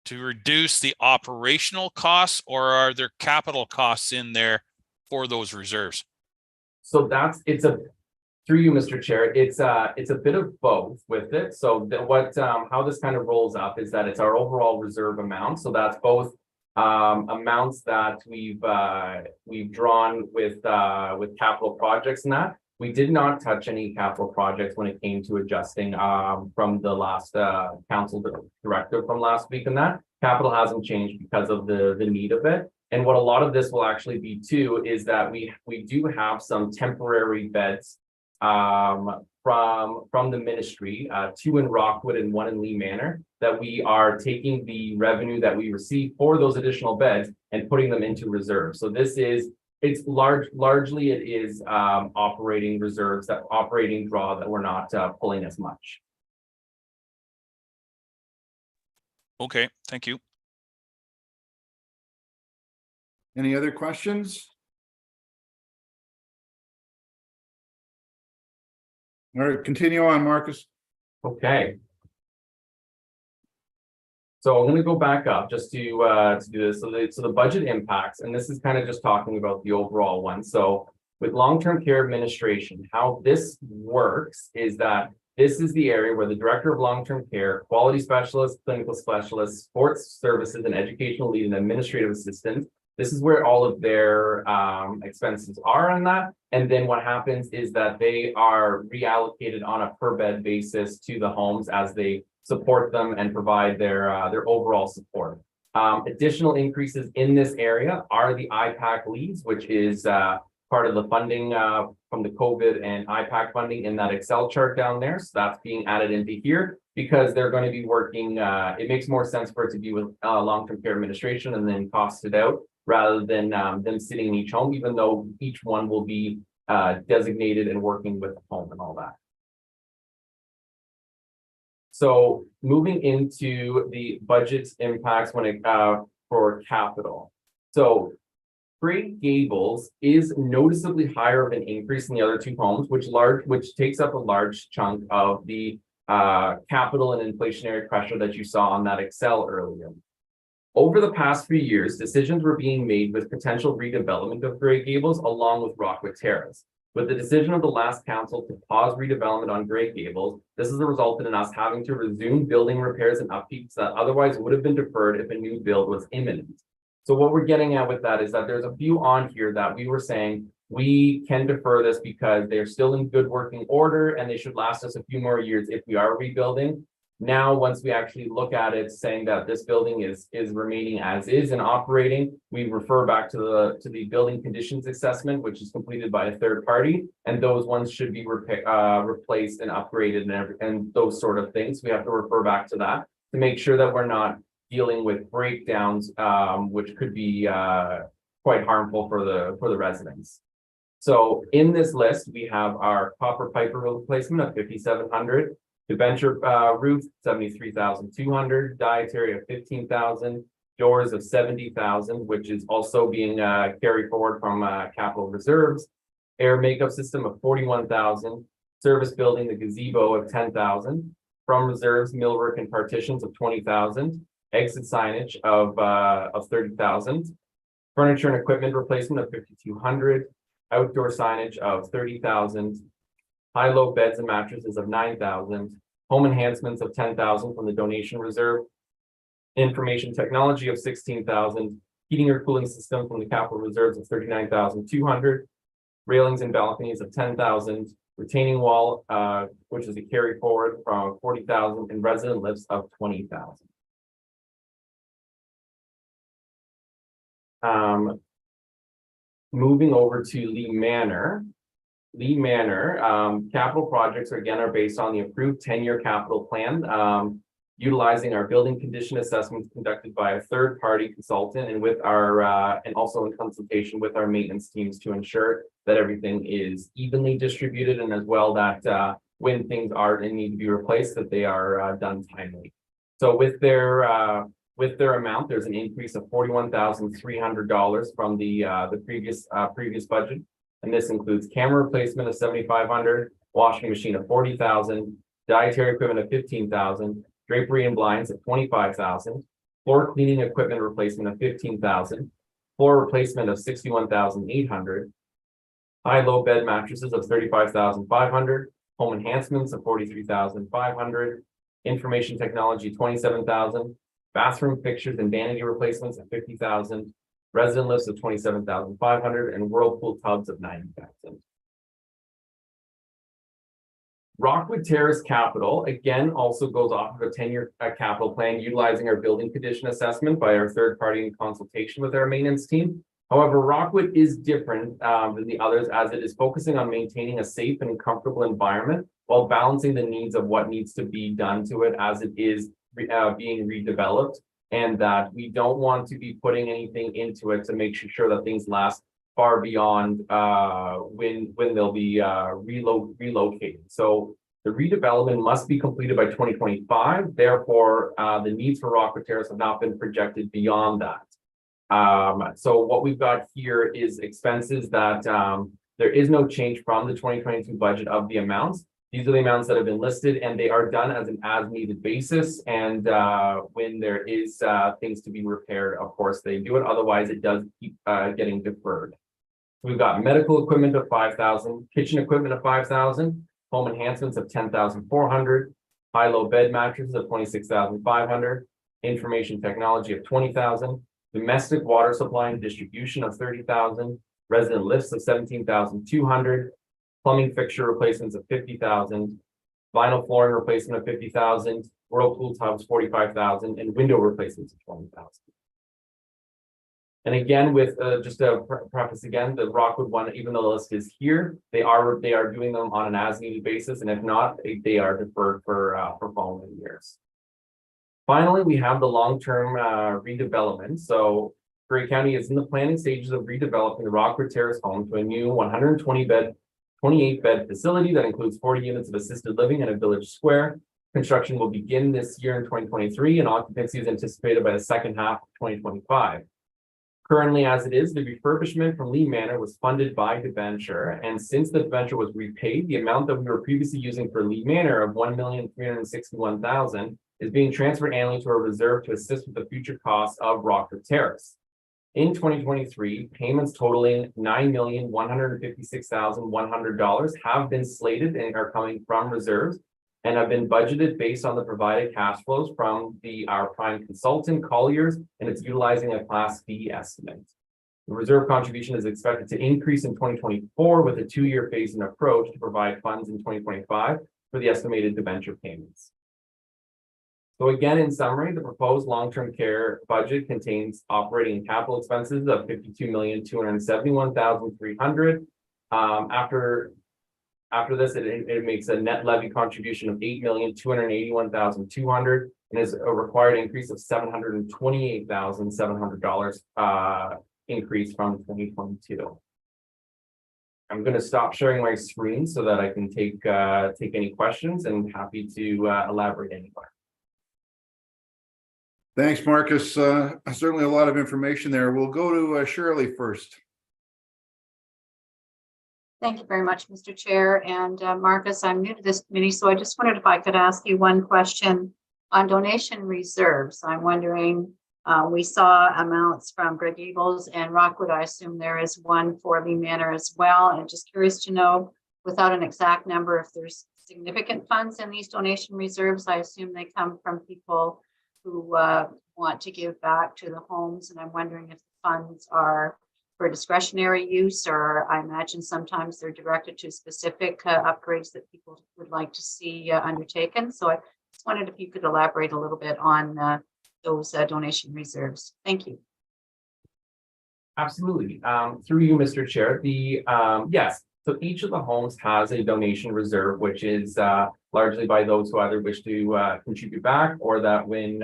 Speaker 3: to reduce the operational costs, or are there capital costs in there for those reserves?
Speaker 11: So through you, Mr. Chair, it's a bit of both with it. So how this kind of rolls up is that it's our overall reserve amount. So that's both amounts that we've drawn with capital projects and that. We did not touch any capital projects when it came to adjusting from the last council directive from last week, and that capital hasn't changed because of the need of it. And what a lot of this will actually be too is that we do have some temporary beds from the ministry, 2 in Rockwood and 1 in Lee Manor, that we are taking the revenue that we receive for those additional beds and putting them into reserve. So it's largely it is operating reserves, that operating draw that we're not pulling as much.
Speaker 3: Okay, thank you.
Speaker 1: Any other questions? All right, continue on, Marcus.
Speaker 11: Okay. So I'm going to go back up just to do this. So the budget impacts, and this is kind of just talking about the overall one. So with long-term care administration, how this works is that this is the area where the director of long-term care, quality specialist, clinical specialist, sports services, and educational lead and administrative assistant. This is where all of their expenses are on that. And then what happens is that they are reallocated on a per bed basis to the homes as they support them and provide their overall support. Additional increases in this area are the IPAC leads, which is part of the funding from the COVID and IPAC funding in that Excel chart down there. So that's being added into here because they're going to be working. It makes more sense for it to be with long-term care administration and then cost it out rather than them sitting in each home, even though each one will be designated and working with the home and all that. So moving into the budget impacts when it for capital. So Grey Gables is noticeably higher of an increase in the other 2 homes, which takes up a large chunk of the capital and inflationary pressure that you saw on that Excel earlier. Over the past few years, decisions were being made with potential redevelopment of Grey Gables along with Rockwood Terrace. With the decision of the last council to pause redevelopment on Grey Gables, this has resulted in us having to resume building repairs and upkeeps that otherwise would have been deferred if a new build was imminent. So what we're getting at with that is that there's a few on here that we were saying we can defer this because they're still in good working order and they should last us a few more years if we are rebuilding. Now, once we actually look at it, saying that this building is remaining as is and operating, we refer back to the building conditions assessment, which is completed by a third party, and those ones should be replaced and upgraded and those sort of things. We have to refer back to that to make sure that we're not dealing with breakdowns, which could be quite harmful for the residents. So in this list, we have our copper pipe replacement of $5,700. The venture roof, $73,200, dietary of $15,000, doors of $70,000, which is also being carried forward from capital reserves, air makeup system of $41,000, service building, the gazebo of $10,000, from reserves, millwork and partitions of $20,000, exit signage of $30,000, furniture and equipment replacement of $5,200, outdoor signage of $30,000, high-low beds and mattresses of $9,000, home enhancements of $10,000 from the donation reserve, information technology of $16,000, heating or cooling system from the capital reserves of $39,200, railings and balconies of $10,000, retaining wall, which is a carry forward from $40,000, and resident lifts of $20,000. Moving over to Lee Manor. Lee Manor, capital projects are based on the approved 10-year capital plan, utilizing our building condition assessments conducted by a third-party consultant and with our and also in consultation with our maintenance teams to ensure that everything is evenly distributed and as well that when things are and need to be replaced, that they are done timely. So with their amount, there's an increase of $41,300 from the previous budget. And this includes camera replacement of $7,500, washing machine of 40,000, dietary equipment of 15,000, drapery and blinds of 25,000, floor cleaning equipment replacement of 15,000, floor replacement of 61,800, high-low bed mattresses of 35,500, home enhancements of 43,500, information technology 27,000, bathroom fixtures and vanity replacements of 50,000, resident lifts of 27,500, and whirlpool tubs of 90,000. Rockwood Terrace capital, again, also goes off of a 10-year capital plan utilizing our building condition assessment by our third party in consultation with our maintenance team. However, Rockwood is different than the others as it is focusing on maintaining a safe and comfortable environment while balancing the needs of what needs to be done to it as it is being redeveloped, and that we don't want to be putting anything into it to make sure that things last far beyond when they'll be relocated. So the redevelopment must be completed by 2025. Therefore, the needs for Rockwood Terrace have not been projected beyond that. So what we've got here is expenses that there is no change from the 2022 budget of the amounts. These are the amounts that have been listed, and they are done as an as-needed basis. And when there is things to be repaired, of course, they do it. Otherwise, it does keep getting deferred. We've got medical equipment of 5,000, kitchen equipment of 5,000, home enhancements of 10,400, high-low bed mattresses of 26,500, information technology of 20,000, domestic water supply and distribution of 30,000, resident lifts of 17,200, plumbing fixture replacements of 50,000, vinyl flooring replacement of 50,000, whirlpool tubs 45,000, and window replacements of 20,000. And again, with just a preface again, the Rockwood one, even though the list is here, they are doing them on an as-needed basis, and if not, they are deferred for following years. Finally, we have the long-term redevelopment. So Grey County is in the planning stages of redeveloping the Rockwood Terrace home to a new 28-bed facility that includes 40 units of assisted living in a village square. Construction will begin this year in 2023, and occupancy is anticipated by the second half of 2025. Currently, as it is, the refurbishment from Lee Manor was funded by debenture, and since the debenture was repaid, the amount that we were previously using for Lee Manor of $1,361,000 is being transferred annually to a reserve to assist with the future costs of Rockwood Terrace. In 2023, payments totaling $9,156,100 have been slated and are coming from reserves and have been budgeted based on the provided cash flows from our prime consultant, Colliers, and it's utilizing a Class B estimate. The reserve contribution is expected to increase in 2024 with a 2-year phase-in approach to provide funds in 2025 for the estimated debenture payments. So again, in summary, the proposed long-term care budget contains operating and capital expenses of $52,271,300. After this, it makes a net levy contribution of $8,281,200 and is a required increase of $728,700 increase from 2022. I'm going to stop sharing my screen so that I can take any questions, and happy to elaborate anywhere.
Speaker 1: Thanks, Marcus. Certainly a lot of information there. We'll go to Shirley first.
Speaker 12: Thank you very much, Mr. Chair. And Marcus, I'm new to this committee, so I just wondered if I could ask you one question on donation reserves. I'm wondering, we saw amounts from Greg Eagles and Rockwood. I assume there is one for Lee Manor as well. And just curious to know, without an exact number, if there's significant funds in these donation reserves. I assume they come from people who want to give back to the homes. And I'm wondering if the funds are for discretionary use, or I imagine sometimes they're directed to specific upgrades that people would like to see undertaken. So I just wondered if you could elaborate a little bit on those donation reserves. Thank you.
Speaker 11: Absolutely. Through you, Mr. Chair, yes. So each of the homes has a donation reserve, which is largely by those who either wish to contribute back, or that when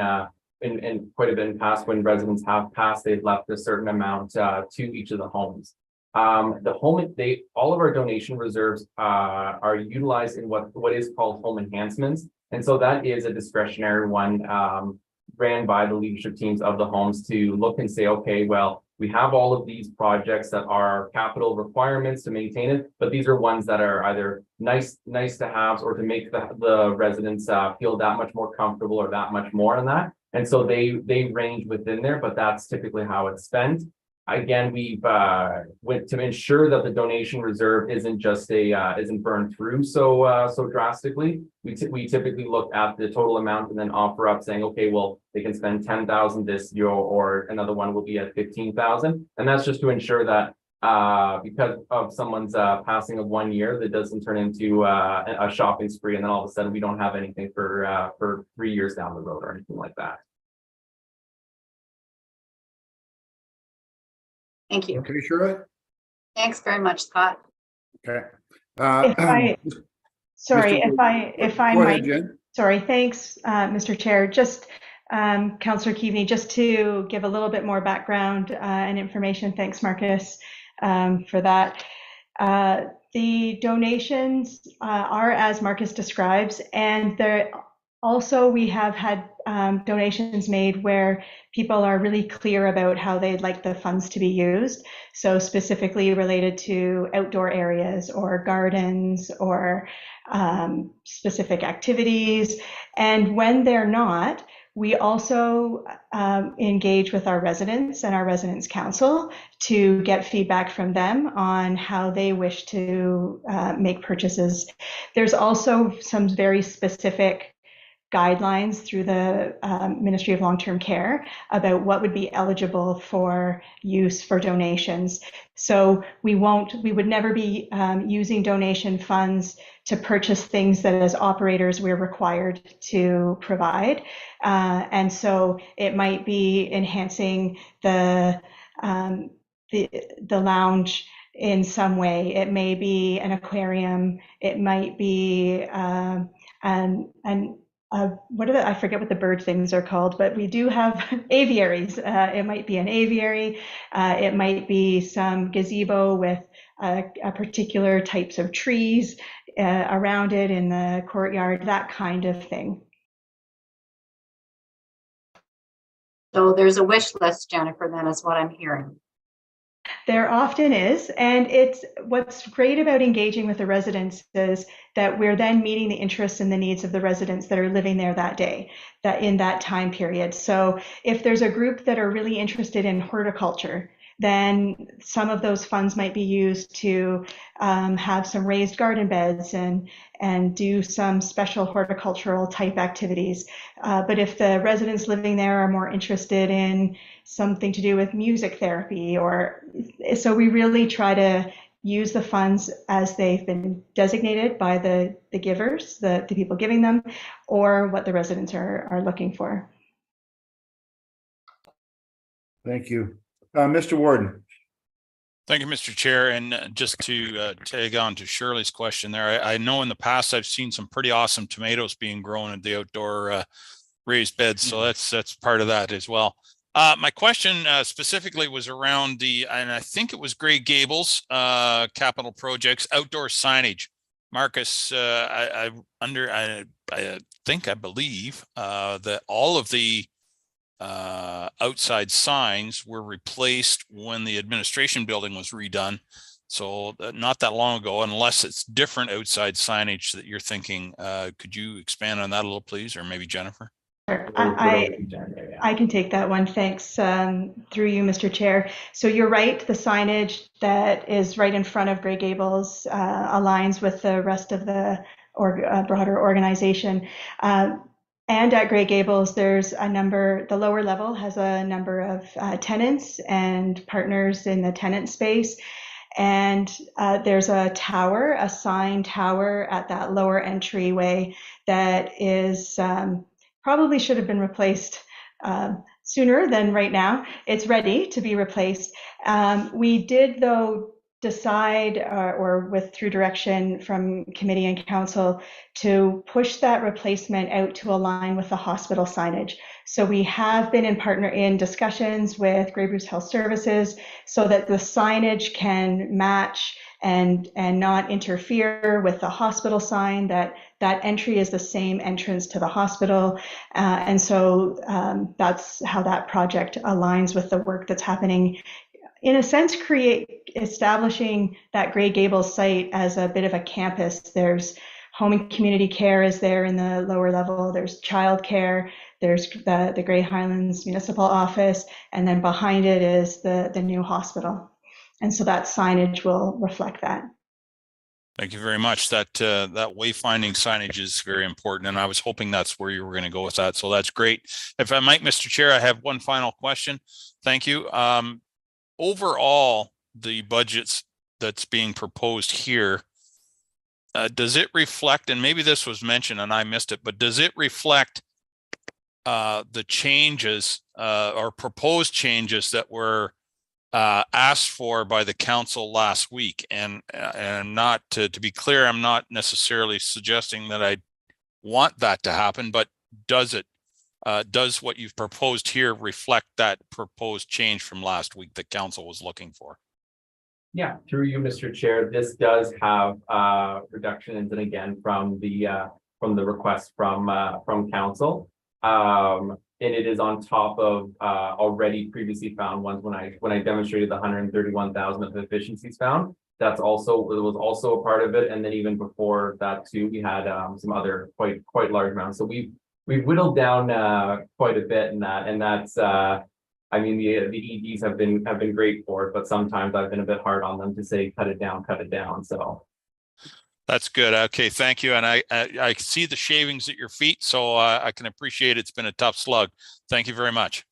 Speaker 11: and quite a bit in the past, when residents have passed, they've left a certain amount to each of the homes. All of our donation reserves are utilized in what is called home enhancements. And so that is a discretionary one ran by the leadership teams of the homes to look and say, okay, well, We have all of these projects that are capital requirements to maintain it, but these are ones that are either nice to haves or to make the residents feel that much more comfortable or that much more on that. And so they range within there, but that's typically how it's spent. Again, we've went to ensure that the donation reserve isn't just isn't burned through so drastically. We typically look at the total amount and then offer up saying, okay, well, they can spend 10,000 this year, or another one will be at 15,000, and that's just to ensure that because of someone's passing of 1 year, that doesn't turn into a shopping spree, and then all of a sudden we don't have anything for 3 years down the road or anything like that.
Speaker 12: Thank you.
Speaker 1: Okay, Shirley?
Speaker 12: Thanks very much, Scott.
Speaker 1: Okay.
Speaker 2: Sorry,
Speaker 1: Mr.
Speaker 2: if I
Speaker 1: Go
Speaker 2: might.
Speaker 1: ahead, Jen.
Speaker 2: Sorry, thanks, Mr. Chair. Just Councillor Keaveney, just to give a little bit more background and information. Thanks, Marcus, for that. The donations are as Marcus describes, and there also we have had donations made where people are really clear about how they'd like the funds to be used. So specifically related to outdoor areas or gardens or specific activities. And when they're not, we also engage with our residents and our residents council to get feedback from them on how they wish to make purchases. There's also some very specific guidelines through the Ministry of Long-Term Care about what would be eligible for use for donations. So we would never be using donation funds to purchase things that as operators we're required to provide. And so it might be enhancing the lounge in some way. It may be an aquarium. It might be I forget what the bird things are called, but we do have aviaries. It might be an aviary. It might be some gazebo with a particular types of trees around it in the courtyard, that kind of thing.
Speaker 12: So there's a wish list, Jennifer, then is what I'm hearing.
Speaker 2: There often is, and it's what's great about engaging with the residents is that we're then meeting the interests and the needs of the residents that are living there that day, that in that time period. So if there's a group that are really interested in horticulture, then some of those funds might be used to have some raised garden beds and do some special horticultural type activities. But if the residents living there are more interested in something to do with music therapy, so we really try to use the funds as they've been designated by the givers, the people giving them, or what the residents are looking for.
Speaker 1: Thank you. Mr. Warden.
Speaker 3: Thank you, Mr. Chair. And just to tag on to Shirley's question there, I know in the past I've seen some pretty awesome tomatoes being grown at the outdoor raised beds. So that's part of that as well. My question specifically was around and I think it was Grey Gables capital projects, outdoor signage. Marcus, I believe that all of the outside signs were replaced when the administration building was redone. So not that long ago, unless it's different outside signage that you're thinking. Could you expand on that a little, please? Or maybe Jennifer?
Speaker 2: Sure. I can take that one. Thanks. Through you, Mr. Chair. So you're right. The signage that is right in front of Grey Gables aligns with the rest of the broader organization. And at Grey Gables, there's the lower level has a number of tenants and partners in the tenant space. And there's a sign tower at that lower entryway that is probably should have been replaced sooner than right now. It's ready to be replaced. We did, though, decide through direction from committee and council to push that replacement out to align with the hospital signage. So we have been in discussions with Grey Bruce Health Services so that the signage can match and not interfere with the hospital sign, that entry is the same entrance to the hospital. And so that's how that project aligns with the work that's happening in a sense, establishing that Grey Gables site as a bit of a campus. There's home and community care is there in the lower level. There's childcare. There's the Grey Highlands Municipal Office, and then behind it is the new hospital. And so that signage will reflect that.
Speaker 3: Thank you very much. That wayfinding signage is very important, and I was hoping that's where you were going to go with that. So that's great. If I might, Mr. Chair, I have one final question. Thank you. Overall, the budgets that's being proposed here, does it reflect, and maybe this was mentioned and I missed it, but does it reflect the changes or proposed changes that were asked for by the council last week? And not to be clear, I'm not necessarily suggesting that I want that to happen, but does what you've proposed here reflect that proposed change from last week that council was looking for?
Speaker 11: Yeah, through you, Mr. Chair, this does have reductions, and again from the request from council. And it is on top of already previously found ones. When I demonstrated the 131,000 of efficiencies found, it was also a part of it. And then even before that too, we had some other quite large amounts. So we've whittled down quite a bit in that, and that's I mean the EDs have been great for it, but sometimes I've been a bit hard on them to say cut it down. So.
Speaker 3: That's good. Okay, thank you. And I see the shavings at your feet, so I can appreciate it's been a tough slug. Thank you very much.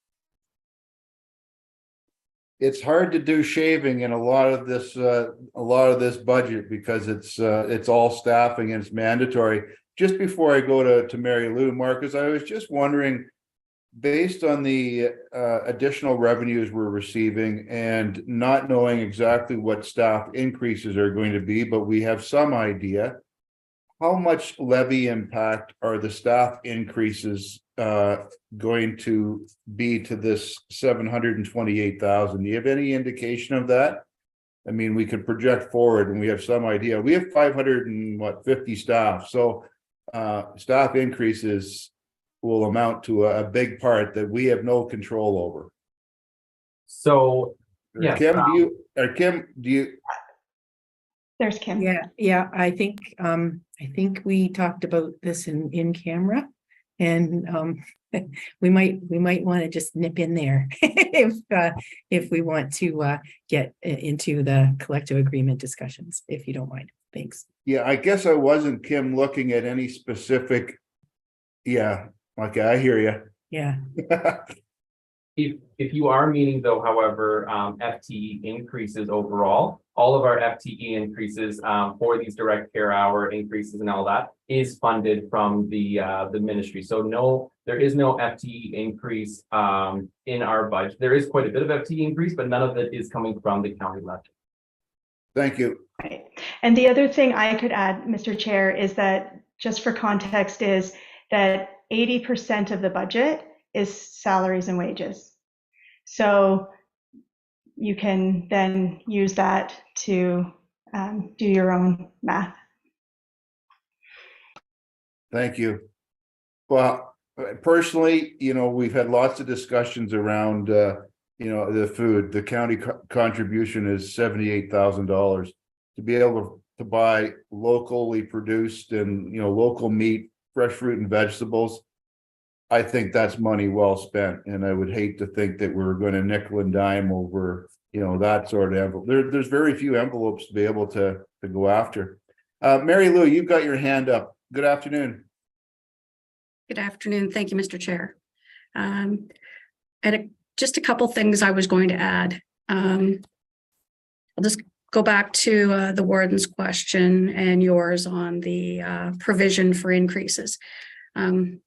Speaker 1: It's hard to do shaving in a lot of this budget because it's all staffing and it's mandatory. Just before I go to Mary Lou, Marcus, I was just wondering, based on the additional revenues we're receiving and not knowing exactly what staff increases are going to be, but we have some idea, how much levy impact are the staff increases going to be to this 728,000? Do you have any indication of that? I mean, we could project forward and we have some idea. We have 550 staff, so staff increases will amount to a big part that we have no control over.
Speaker 11: So, yeah,
Speaker 1: Kim, do you?
Speaker 2: There's Kim.
Speaker 13: Yeah. I think we talked about this in camera, and we might want to just nip in there if we want to get into the collective agreement discussions, if you don't mind. Thanks.
Speaker 1: Yeah, I guess I wasn't, Kim, looking at any specific. Yeah. Okay, I hear you.
Speaker 13: Yeah.
Speaker 11: If you are meaning though, however, FTE increases overall, all of our FTE increases for these direct care hour increases and all that is funded from the ministry. So no, there is no FTE increase in our budget. There is quite a bit of FTE increase, but none of it is coming from the county budget.
Speaker 1: Thank you.
Speaker 2: Right. And the other thing I could add, Mr. Chair, is that just for context is that 80% of the budget is salaries and wages. So you can then use that to do your own math.
Speaker 1: Thank you. Well, personally, we've had lots of discussions around, the food. The county contribution is $78,000 to be able to buy locally produced and, local meat, fresh fruit and vegetables. I think that's money well spent, and I would hate to think that we're going to nickel and dime over, that sort of envelope. There's very few envelopes to be able to go after. Mary Lou, you've got your hand up. Good afternoon.
Speaker 14: Good afternoon. Thank you, Mr. Chair. Just a couple things I was going to add. I'll just go back to the warden's question and yours on the provision for increases.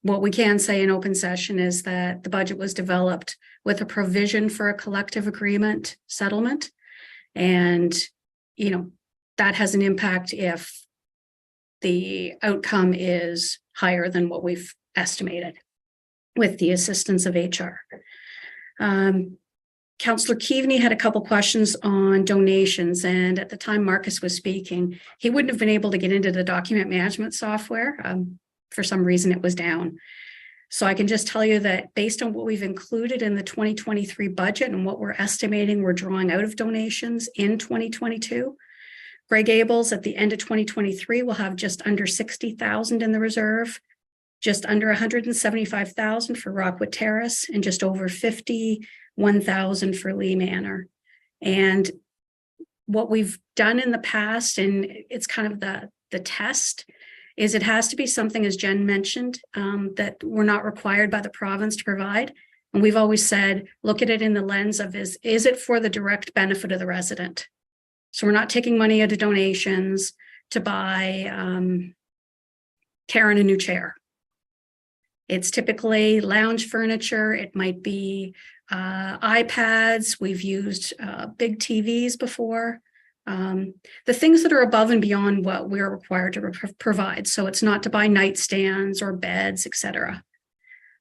Speaker 14: What we can say in open session is that the budget was developed with a provision for a collective agreement settlement. And, that has an impact if the outcome is higher than what we've estimated with the assistance of HR. Councillor Keaveney had a couple questions on donations, and at the time Marcus was speaking, he wouldn't have been able to get into the document management software. For some reason it was down. So I can just tell you that based on what we've included in the 2023 budget and what we're estimating we're drawing out of donations in 2022, Grey Gables at the end of 2023 will have just under 60,000 in the reserve, just under 175,000 for Rockwood Terrace, and just over 51,000 for Lee Manor. And what we've done in the past, and it's kind of the test, is it has to be something, as Jen mentioned, that we're not required by the province to provide. And we've always said, look at it in the lens of is it for the direct benefit of the resident? So we're not taking money out of donations to buy Karen a new chair. It's typically lounge furniture. It might be iPads. We've used big TVs before. The things that are above and beyond what we're required to provide. So it's not to buy nightstands or beds, etc.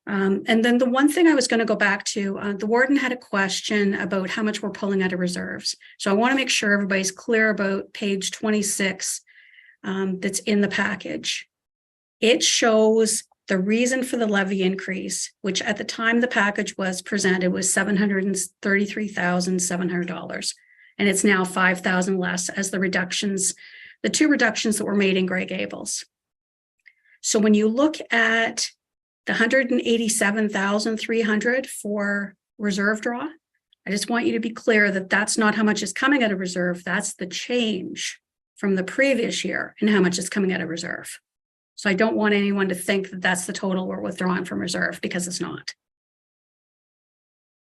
Speaker 14: And then the one thing I was going to go back to, the warden had a question about how much we're pulling out of reserves. So I want to make sure everybody's clear about page 26 that's in the package. It shows the reason for the levy increase, which at the time the package was presented was $733,700. And it's now $5,000 less as the reductions, the two reductions that were made in Grey Gables. So when you look at the $187,300 for reserve draw, I just want you to be clear that that's not how much is coming out of reserve. That's the change from the previous year and how much is coming out of reserve. So I don't want anyone to think that that's the total we're withdrawing from reserve, because it's not.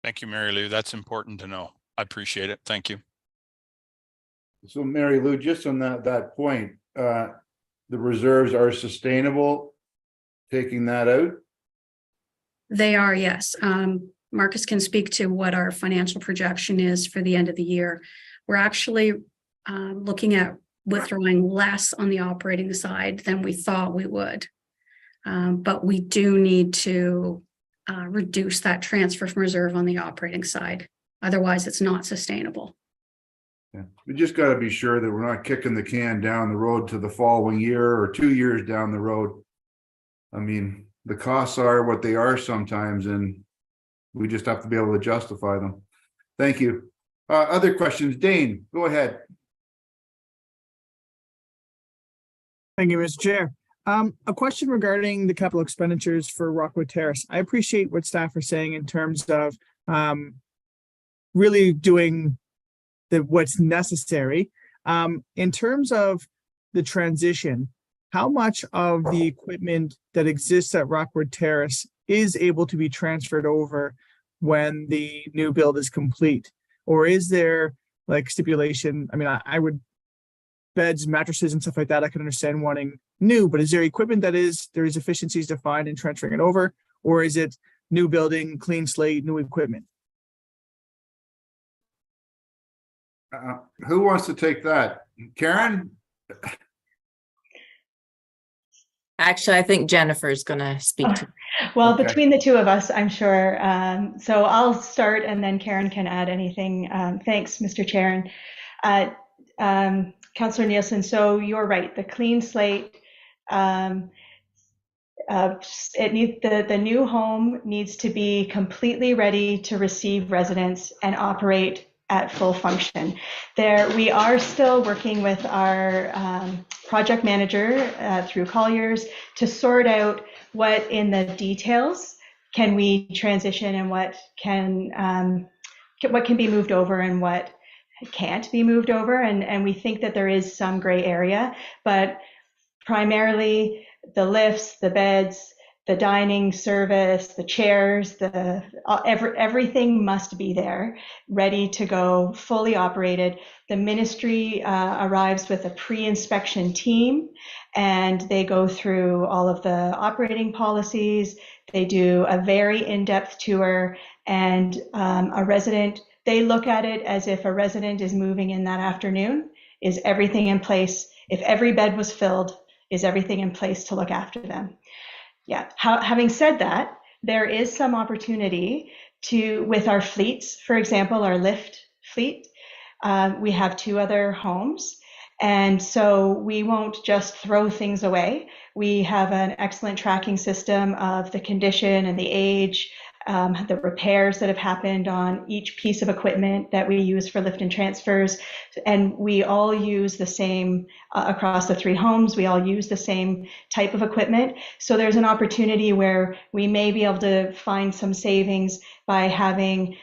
Speaker 3: Thank you, Mary Lou. That's important to know. I appreciate it. Thank you.
Speaker 1: So Mary Lou, just on that point, the reserves are sustainable, taking that out?
Speaker 14: They are, yes. Marcus can speak to what our financial projection is for the end of the year. We're actually looking at withdrawing less on the operating side than we thought we would. But we do need to reduce that transfer from reserve on the operating side. Otherwise, it's not sustainable.
Speaker 1: Yeah. We just got to be sure that we're not kicking the can down the road to the following year or 2 years down the road. I mean, the costs are what they are sometimes, and we just have to be able to justify them. Thank you. Other questions? Dane, go ahead.
Speaker 15: Thank you, Mr. Chair. A question regarding the capital expenditures for Rockwood Terrace. I appreciate what staff are saying in terms of really doing what's necessary. In terms of the transition, how much of the equipment that exists at Rockwood Terrace is able to be transferred over when the new build is complete? Or is there like stipulation? I mean, I would, beds, mattresses and stuff like that, I can understand wanting new, but is there equipment that there is efficiencies to find in transferring it over? Or is it new building, clean slate, new equipment?
Speaker 1: Who wants to take that? Karen?
Speaker 8: Actually, I think Jennifer is going to speak to.
Speaker 2: Well,
Speaker 1: Okay.
Speaker 2: Between the two of us, I'm sure. So I'll start and then Karen can add anything. Thanks, Mr. Chair. And Councillor Nielsen, so you're right. The clean slate, the new home needs to be completely ready to receive residents and operate at full function. We are still working with our project manager through Colliers to sort out what in the details can we transition and what can be moved over and what can't be moved over. And we think that there is some gray area, but primarily the lifts, the beds, the dining service, the chairs, everything must be there, ready to go, fully operated. The ministry arrives with a pre-inspection team, and they go through all of the operating policies. They do a very in-depth tour, and a resident, they look at it as if a resident is moving in that afternoon. Is everything in place? If every bed was filled, is everything in place to look after them? Yeah. Having said that, there is some opportunity with our fleets, for example, our lift fleet. We have 2 other homes, And so we won't just throw things away. We have an excellent tracking system of the condition and the age, the repairs that have happened on each piece of equipment that we use for lift and transfers. And we all use the same across the 3 homes. We all use the same type of equipment. So there's an opportunity where we may be able to find some savings by having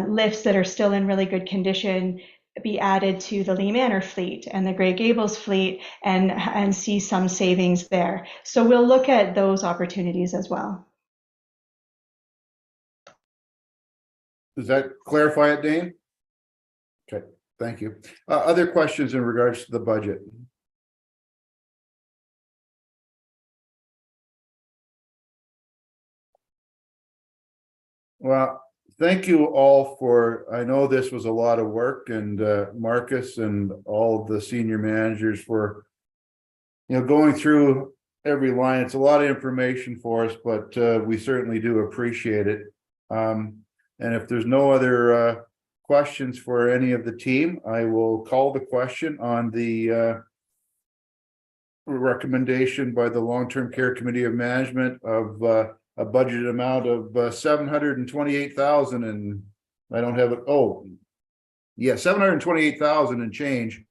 Speaker 2: lifts that are still in really good condition be added to the Lee Manor fleet and the Grey Gables fleet and see some savings there. So we'll look at those opportunities as well.
Speaker 1: Does that clarify it, Dane? Okay, thank you. Other questions in regards to the budget? Well, thank you all for, I know this was a lot of work, and Marcus and all of the senior managers for, going through every line. It's a lot of information for us, but we certainly do appreciate it. And if there's no other questions for any of the team, I will call the question on the recommendation by the Long-Term Care Committee of Management of a budgeted amount of $728,000, and I don't have it. Oh, yeah, $728,000 and change.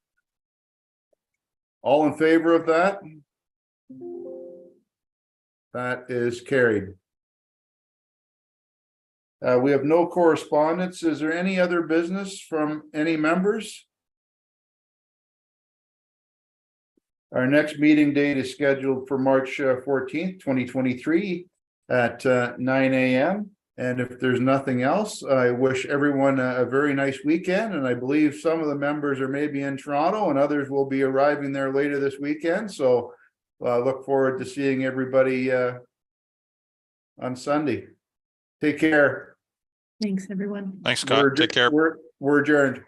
Speaker 1: All in favor of that? That is carried. We have no correspondence. Is there any other business from any members? Our next meeting date is scheduled for March 14th, 2023 at 9 a.m. And if there's nothing else, I wish everyone a very nice weekend. And I believe some of the members are maybe in Toronto and others will be arriving there later this weekend. So look forward to seeing everybody on Sunday. Take care.
Speaker 13: Thanks, everyone.
Speaker 3: Thanks, Scott. Take care.
Speaker 1: We're adjourned.